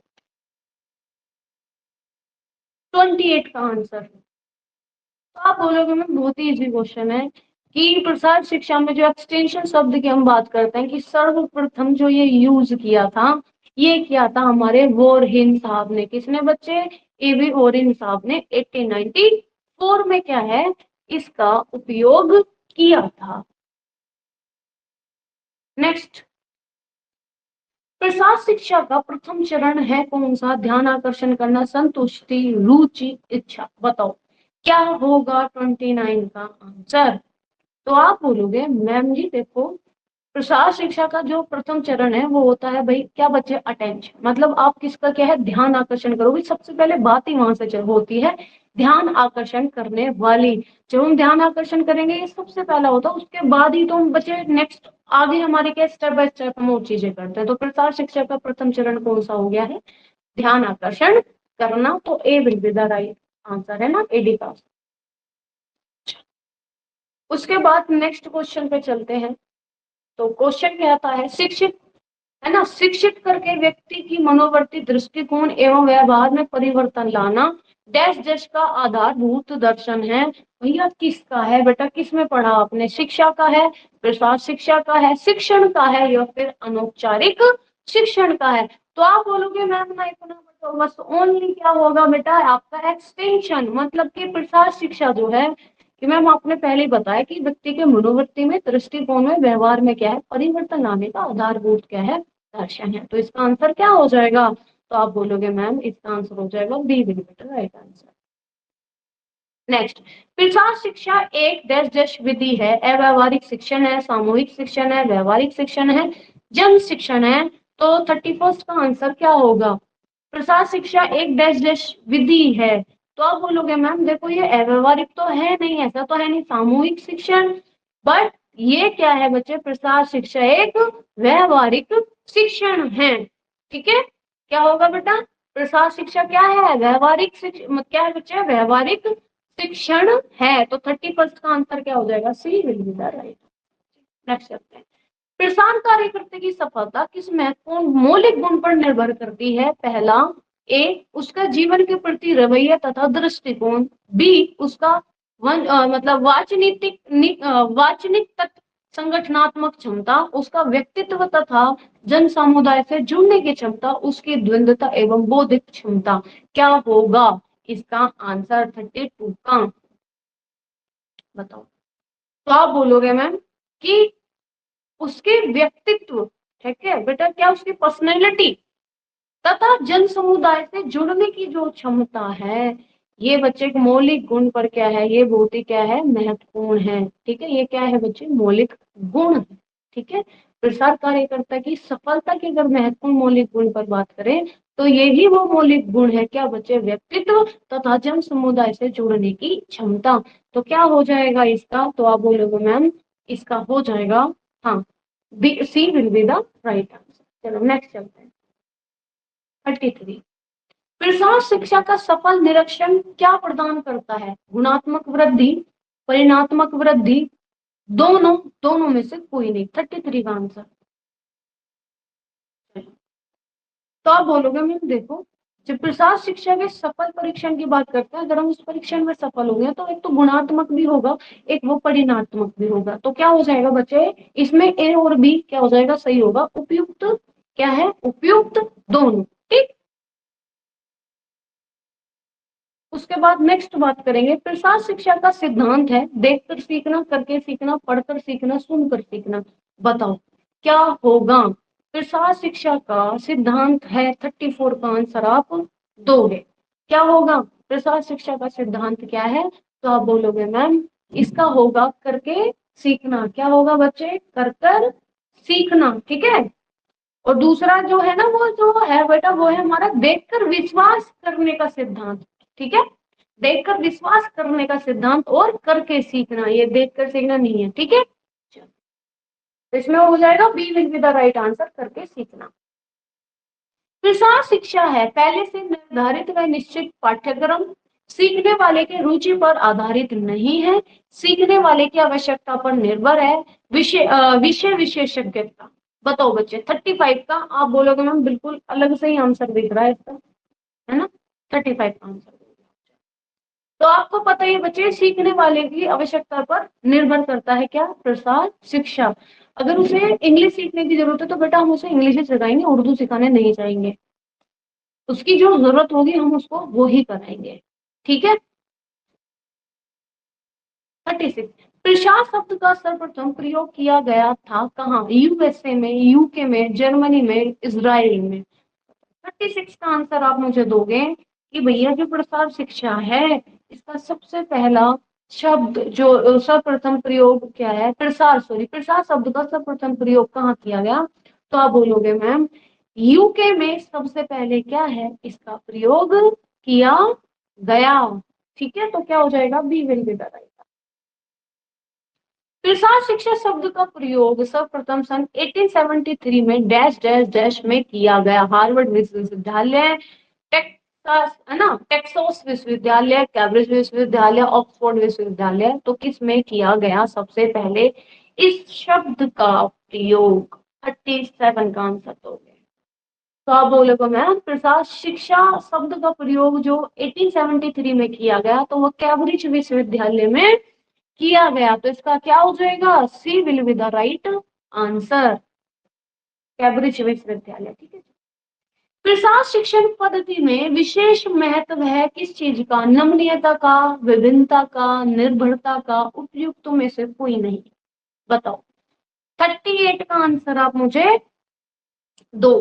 28 का आंसर। तो आप बोलोगे मैं बहुत ही इजी क्वेश्चन है कि प्रसार शिक्षा में जो एक्सटेंशन शब्द की हम बात करते हैं कि सर्वप्रथम जो ये यूज किया था, ये किया था हमारे वोरहिन साहब ने। किसने बच्चे? एवी वोरहिन साहब ने 1894 में क्या है इसका उपयोग किया था। नेक्स्ट, प्रसार शिक्षा का प्रथम चरण है कौन सा? ध्यान आकर्षण करना, संतुष्टि, रुचि, इच्छा। बताओ क्या होगा 29 का आंसर? तो आप बोलोगे मैम जी देखो प्रसार शिक्षा का जो प्रथम चरण है वो होता है भाई क्या बच्चे? अटेंशन, मतलब आप किसका क्या है ध्यान आकर्षण करोगे। सबसे पहले बात ही वहां से होती है ध्यान आकर्षण करने वाली। जब हम ध्यान आकर्षण करेंगे ये सबसे पहला होता है, उसके बाद ही तो हम बच्चे नेक्स्ट आगे हमारे क्या स्टेप बाय स्टेप हम वो चीजें करते हैं। तो प्रसार शिक्षा का प्रथम चरण कौन सा हो गया है? ध्यान आकर्षण करना। तो A will be the right answer है ना, एडी का। उसके बाद नेक्स्ट क्वेश्चन पे चलते हैं। तो क्वेश्चन क्या आता है? शिक्षित है ना, शिक्षित करके व्यक्ति की मनोवर्ती दृष्टिकोण एवं व्यवहार में परिवर्तन लाना डैश डैश का आधारभूत दर्शन है। भैया किसका है बेटा? किस में पढ़ा आपने? शिक्षा का है, प्रसार शिक्षा का है, शिक्षण का है, या फिर अनौपचारिक शिक्षण का है? तो आप बोलोगे मैम ना इतना बताओ बस ओनली क्या होगा बेटा आपका? एक्सटेंशन, मतलब कि प्रसार शिक्षा जो है कि मैम आपने पहले ही बताया कि व्यक्ति के मनोवृत्ति में, दृष्टिकोण में, व्यवहार में क्या है परिवर्तन लाने का आधारभूत क्या है? दर्शन है। तो इसका आंसर क्या हो जाएगा? तो आप बोलोगे मैम इसका आंसर हो जाएगा B will be the right answer. Next, प्रसार शिक्षा एक डैश डैश विधि है। अव्यवहारिक शिक्षण है, सामूहिक शिक्षण है, व्यवहारिक शिक्षण है, जन शिक्षण है। तो 31 का आंसर क्या होगा? प्रसार शिक्षा एक डैश डैश विधि है। तो आप बोलोगे मैम देखो ये अव्यवहारिक तो है नहीं, ऐसा तो है नहीं, सामूहिक शिक्षण, बट ये क्या है बच्चे? प्रसार शिक्षा एक व्यवहारिक शिक्षण है। ठीक है, क्या होगा बेटा? प्रसार शिक्षा क्या है? व्यवहारिक शिक्षण। क्या है बच्चे? व्यवहारिक शिक्षण है। तो 31 का आंसर क्या हो जाएगा? C will be the right. Next करते हैं, प्रसार कार्यकर्ता की सफलता किस महत्वपूर्ण मौलिक गुण पर निर्भर करती है? पहला, ए उसका जीवन के प्रति रवैया तथा दृष्टिकोण, बी उसका मतलब वाचनिक तत्व संगठनात्मक क्षमता, उसका व्यक्तित्व तथा जन समुदाय से जुड़ने की क्षमता, उसकी द्वंद्वता एवं बौद्धिक क्षमता। क्या होगा इसका आंसर 32 का? बताओ। तो आप बोलोगे मैम कि उसके व्यक्तित्व, ठीक है बेटा, क्या उसकी पर्सनैलिटी तथा जन समुदाय से जुड़ने की जो क्षमता है, ये बच्चे के मौलिक गुण पर क्या है, ये बहुत ही क्या है, महत्वपूर्ण है। ठीक है, ये क्या है बच्चे, मौलिक गुण है। ठीक है, प्रसार कार्यकर्ता की सफलता के अगर महत्वपूर्ण मौलिक गुण पर बात करें तो यही वो मौलिक गुण है क्या बच्चे, व्यक्तित्व तथा जन समुदाय से जुड़ने की क्षमता। तो क्या हो जाएगा इसका, तो आप बोलोगे मैम इसका हो जाएगा, हाँ, B C will be the right answer. चलो नेक्स्ट चलते हैं। 33, प्रसार शिक्षा का सफल निरीक्षण क्या प्रदान करता है, गुणात्मक वृद्धि, परिणात्मक वृद्धि, दोनों, दोनों में से कोई नहीं। 33 का आंसर। तो आप बोलोगे मैम देखो, जब प्रसार शिक्षा के सफल परीक्षण की बात करते हैं, अगर हम उस परीक्षण में सफल हो गए तो एक तो गुणात्मक भी होगा, एक वो परिणात्मक भी होगा। तो क्या हो जाएगा बच्चे, इसमें ए और बी क्या हो जाएगा, सही होगा, उपयुक्त, क्या है, उपयुक्त दोनों। ठीक, उसके बाद नेक्स्ट बात करेंगे, प्रसार शिक्षा का सिद्धांत है देखकर सीखना, करके सीखना, पढ़कर सीखना, सुनकर सीखना। बताओ क्या होगा, प्रसार शिक्षा का सिद्धांत है, 34 का आंसर आप दोगे। क्या होगा, प्रसार शिक्षा का सिद्धांत क्या है, तो आप बोलोगे मैम इसका होगा करके सीखना। क्या होगा बच्चे, कर कर सीखना। ठीक है, और दूसरा जो है ना, वो जो है बेटा, वो है हमारा देखकर विश्वास करने का सिद्धांत। ठीक है, देखकर विश्वास करने का सिद्धांत और करके सीखना, ये देखकर सीखना नहीं है। ठीक है, तो इसमें हो जाएगा B will be the right answer, करके सीखना। प्रसार शिक्षा है पहले से निर्धारित व निश्चित पाठ्यक्रम, सीखने वाले के रुचि पर आधारित नहीं है, सीखने वाले की आवश्यकता पर निर्भर है, विषय विशेषज्ञता। बताओ बच्चे 35 का आप बोलोगे मैम बिल्कुल अलग से ही आंसर दिख रहा है इसका, है ना, 35 का आंसर। तो आपको पता ही बच्चे, सीखने वाले की आवश्यकता पर निर्भर करता है क्या, प्रसार शिक्षा। अगर उसे इंग्लिश सीखने की जरूरत है तो बेटा हम उसे इंग्लिश ही सिखाएंगे, उर्दू सिखाने नहीं जाएंगे। उसकी जो जरूरत होगी हम उसको वो ही कराएंगे। ठीक है, 36, प्रसार शब्द का सर्वप्रथम प्रयोग किया गया था कहाँ, यूएसए में, यूके में, जर्मनी में, इसराइल में। 36 का आंसर आप मुझे दोगे कि भैया जो प्रसार शिक्षा है इसका सबसे पहला शब्द जो सर्वप्रथम प्रयोग क्या है, प्रसार, सॉरी, प्रसार शब्द का सर्वप्रथम प्रयोग कहाँ किया गया, तो आप बोलोगे मैम यूके में सबसे पहले क्या है, इसका प्रयोग किया गया। ठीक है, तो क्या हो जाएगा, B will be the right. प्रसार शिक्षा शब्द का प्रयोग सर्वप्रथम सन 1873 में डैश डैश डैश में किया गया, हार्वर्ड विश्वविद्यालय, टेक्सास, है ना, टेक्सास विश्वविद्यालय, कैम्ब्रिज विश्वविद्यालय, ऑक्सफोर्ड विश्वविद्यालय। तो किस में किया गया सबसे पहले इस शब्द का प्रयोग, 37 का आंसर तो। तो आप बोलोगे मैम प्रसार शिक्षा शब्द का प्रयोग जो 1873 में किया गया तो वो कैम्ब्रिज विश्वविद्यालय में किया गया। तो इसका क्या हो जाएगा, C will be the right answer, Cambridge विश्वविद्यालय। ठीक है, प्रसार शिक्षण पद्धति में विशेष महत्व है किस चीज का, नमनीयता का, विभिन्नता का, निर्भरता का, उपयुक्त में से कोई नहीं। बताओ 38 का आंसर आप मुझे दो।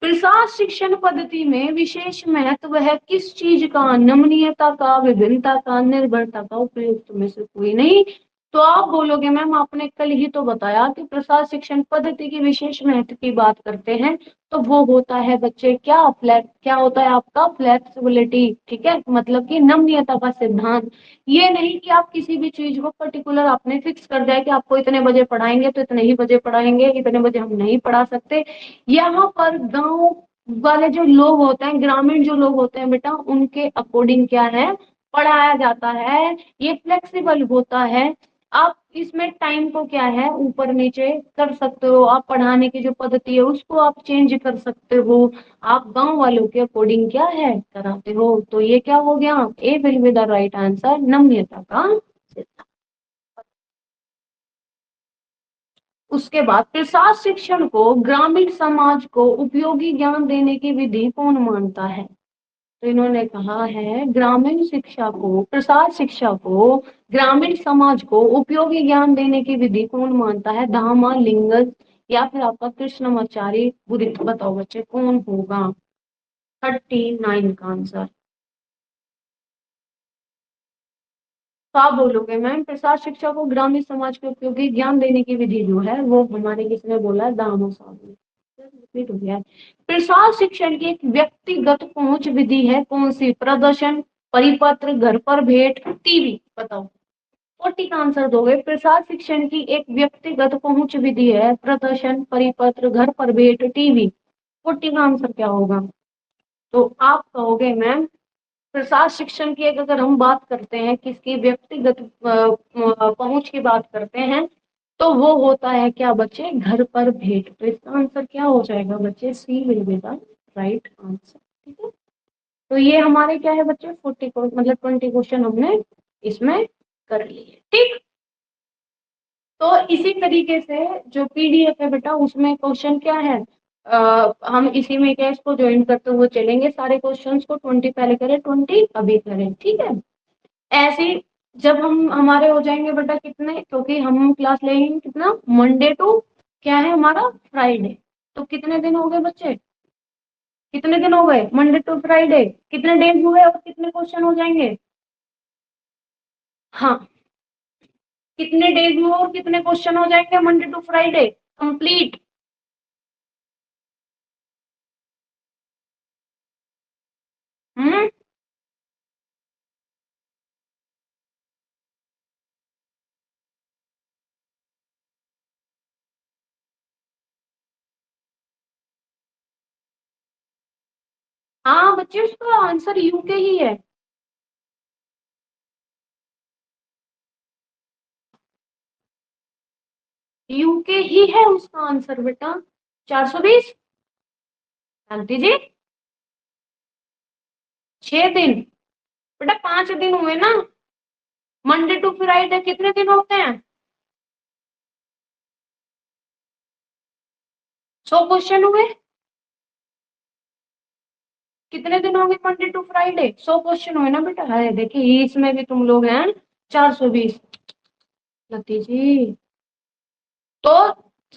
प्रसार शिक्षण पद्धति में विशेष महत्व है किस चीज का, नमनीयता का, विभिन्नता का, निर्भरता का, उपयुक्त में से कोई नहीं। तो आप बोलोगे मैम आपने कल ही तो बताया कि प्रसार शिक्षण पद्धति की विशेष महत्व की बात करते हैं तो वो होता है बच्चे क्या, फ्लैट, क्या होता है आपका, फ्लेक्सिबिलिटी। ठीक है, मतलब कि नमनीयता का सिद्धांत। ये नहीं कि आप किसी भी चीज को पर्टिकुलर आपने फिक्स कर दिया कि आपको इतने बजे पढ़ाएंगे तो इतने ही बजे पढ़ाएंगे, इतने बजे हम नहीं पढ़ा सकते। यहाँ पर गांव वाले जो लोग होते हैं, ग्रामीण जो लोग होते हैं बेटा, उनके अकॉर्डिंग क्या है पढ़ाया जाता है, ये फ्लेक्सिबल होता है। आप इसमें टाइम को क्या है ऊपर नीचे कर सकते हो, आप पढ़ाने की जो पद्धति है उसको आप चेंज कर सकते हो, आप गांव वालों के अकॉर्डिंग क्या है कराते हो। तो ये क्या हो गया, A will be the right answer, नम्यता का सिद्धांत। उसके बाद प्रसार शिक्षण को ग्रामीण समाज को उपयोगी ज्ञान देने की विधि कौन मानता है, तो इन्होंने कहा है ग्रामीण शिक्षा को, प्रसार शिक्षा को ग्रामीण समाज को उपयोगी ज्ञान देने की विधि कौन मानता है, धामा, लिंगस या फिर आपका कृष्णमाचारी बुरित। बताओ बच्चे कौन होगा, 39 का आंसर। तो आप बोलोगे मैम प्रसार शिक्षा को ग्रामीण समाज के उपयोगी ज्ञान देने की विधि जो है वो हमारे किसने बोला है, दामो साहब ने। रिपीट हो गया है। प्रसार शिक्षण की एक व्यक्तिगत पहुंच विधि है, कौन सी? प्रदर्शन, परिपत्र, घर पर भेंट, टीवी। बताओ 40 का आंसर दोगे। प्रसार शिक्षण की एक व्यक्तिगत पहुंच विधि है, प्रदर्शन, परिपत्र, घर पर भेंट, टीवी। 40 का आंसर क्या होगा? तो आप कहोगे मैम प्रसार शिक्षण की एक अगर हम बात करते हैं, किसकी व्यक्तिगत पहुंच की बात करते हैं, तो वो होता है क्या बच्चे? घर पर भेंट। तो इसका आंसर क्या हो जाएगा बच्चे? C will be the right answer. ठीक है, तो ये हमारे क्या है बच्चे? 40 को मतलब 20 क्वेश्चन हमने इसमें कर लिए। ठीक, तो इसी तरीके से जो पीडीएफ है बेटा उसमें क्वेश्चन क्या है, हम इसी में क्या इसको ज्वाइन करते हुए चलेंगे, सारे क्वेश्चंस को 20 पहले करें, 20 अभी करें। ठीक है, ऐसे ही जब हम हमारे हो जाएंगे बेटा कितने, क्योंकि हम क्लास लेंगे कितना, मंडे टू क्या है हमारा, फ्राइडे। तो कितने दिन हो गए बच्चे? कितने दिन हो गए मंडे टू फ्राइडे? कितने डेज हुए और कितने क्वेश्चन हो जाएंगे? हाँ, कितने डेज हुए और कितने क्वेश्चन हो जाएंगे मंडे टू फ्राइडे कंप्लीट? हम्म, हाँ बच्चे उसका आंसर यूके ही है। यूके ही है उसका आंसर बेटा। 420। शांति जी, 6 दिन? बेटा 5 दिन हुए ना, मंडे टू फ्राइडे कितने दिन होते हैं? 100 क्वेश्चन हुए। कितने दिन होंगे मंडे टू फ्राइडे? 100 क्वेश्चन हुए ना बेटा। अरे देखिए इसमें भी तुम लोग हैं 420। लती जी, तो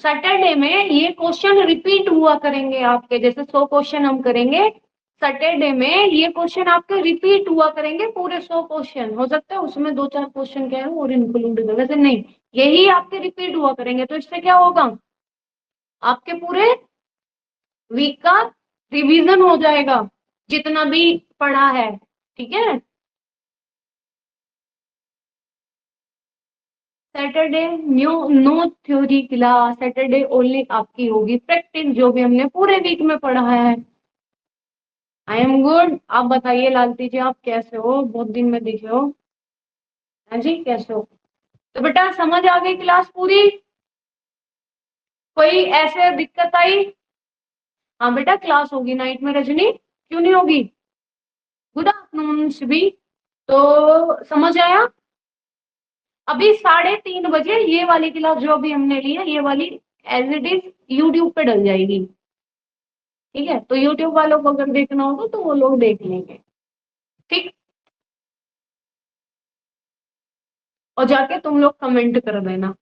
सैटरडे में ये क्वेश्चन रिपीट हुआ करेंगे आपके, जैसे 100 क्वेश्चन हम करेंगे, सैटरडे में ये क्वेश्चन आपके रिपीट हुआ करेंगे पूरे 100 क्वेश्चन। हो सकता है उसमें दो चार क्वेश्चन क्या है और इंक्लूड है, वैसे नहीं, यही आपके रिपीट हुआ करेंगे। तो इससे क्या होगा, आपके पूरे वीक का रिवीजन हो जाएगा जितना भी पढ़ा है। ठीक है, Saturday new no theory class, Saturday only आपकी होगी प्रैक्टिस जो भी हमने पूरे वीक में पढ़ा है। I am good. आप बताइए लालती जी आप कैसे हो, बहुत दिन में दिखे हो। हाँ जी कैसे हो? तो बेटा समझ आ गई क्लास पूरी? कोई ऐसे दिक्कत आई? हाँ बेटा क्लास होगी नाइट में रजनी, क्यों नहीं होगी? Good afternoon Shivi. तो समझ आया? अभी 3:30 बजे ये वाली क्लास जो अभी हमने ली है ये वाली एज इट इज यूट्यूब पे डल जाएगी। ठीक है, तो यूट्यूब वालों को अगर देखना होगा तो वो लोग देख लेंगे। ठीक, और जाके तुम लोग कमेंट कर देना।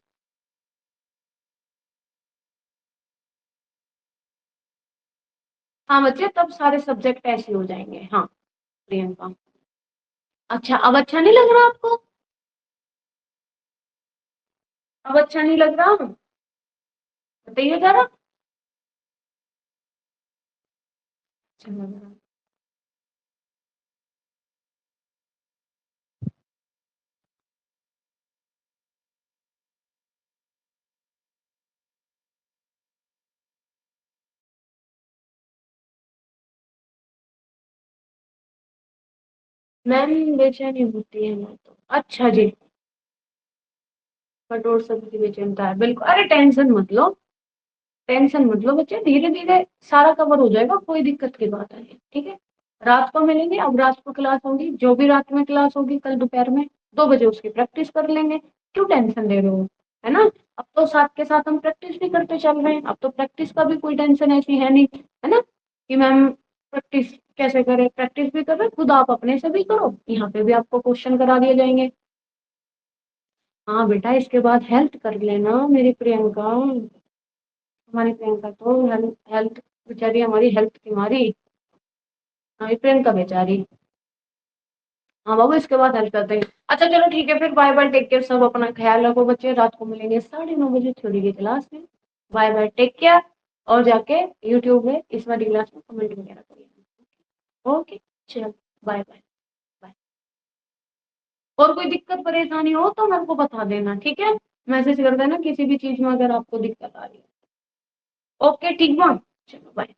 हाँ बच्चे तब सारे सब्जेक्ट ऐसे हो जाएंगे। हाँ प्रियंका, अच्छा अब अच्छा नहीं लग रहा आपको? अब अच्छा नहीं लग रहा? बताइए जरा। अच्छा लग रहा। मैम बेचैनी होती है मैं तो। अच्छा जी, कठोर सब्जी बेचैनता है बिल्कुल। अरे टेंशन मत लो, टेंशन मत लो बच्चे, धीरे धीरे सारा कवर हो जाएगा, कोई दिक्कत की बात नहीं है। ठीक है, रात को मिलेंगे, अब रात को क्लास होगी, जो भी रात में क्लास होगी कल दोपहर में 2 बजे उसकी प्रैक्टिस कर लेंगे। क्यों टेंशन ले रहे हो, है ना? अब तो साथ के साथ हम प्रैक्टिस भी करते चल रहे हैं, अब तो प्रैक्टिस का भी कोई टेंशन ऐसी है नहीं, है ना, कि मैम प्रैक्टिस कैसे करें, प्रैक्टिस भी कर रहे खुद आप अपने से भी करो, यहाँ पे भी आपको क्वेश्चन करा दिए जाएंगे। हाँ बेटा इसके बाद हेल्थ कर लेना मेरी प्रियंका। हमारी प्रियंका तो हेल्थ हेल्थ बेचारी, हमारी हेल्थ की हमारी, हमारी प्रियंका बेचारी। हाँ बाबू, इसके बाद हेल्प करते हैं। अच्छा चलो ठीक है, फिर बाय बाय, टेक केयर, सब अपना ख्याल रखो बच्चे, रात को मिलेंगे 9:30 बजे थ्योरी की क्लास में। Bye bye, take care. और जाके यूट्यूब में इस वाली क्लास में कमेंट वगैरह करिए। ओके, चलो, बाय बाय। बाय। और कोई दिक्कत परेशानी हो तो मेरे को बता देना, ठीक है? मैसेज कर देना किसी भी चीज में अगर आपको दिक्कत आ रही है। ओके, ठीक बा, चलो बाय।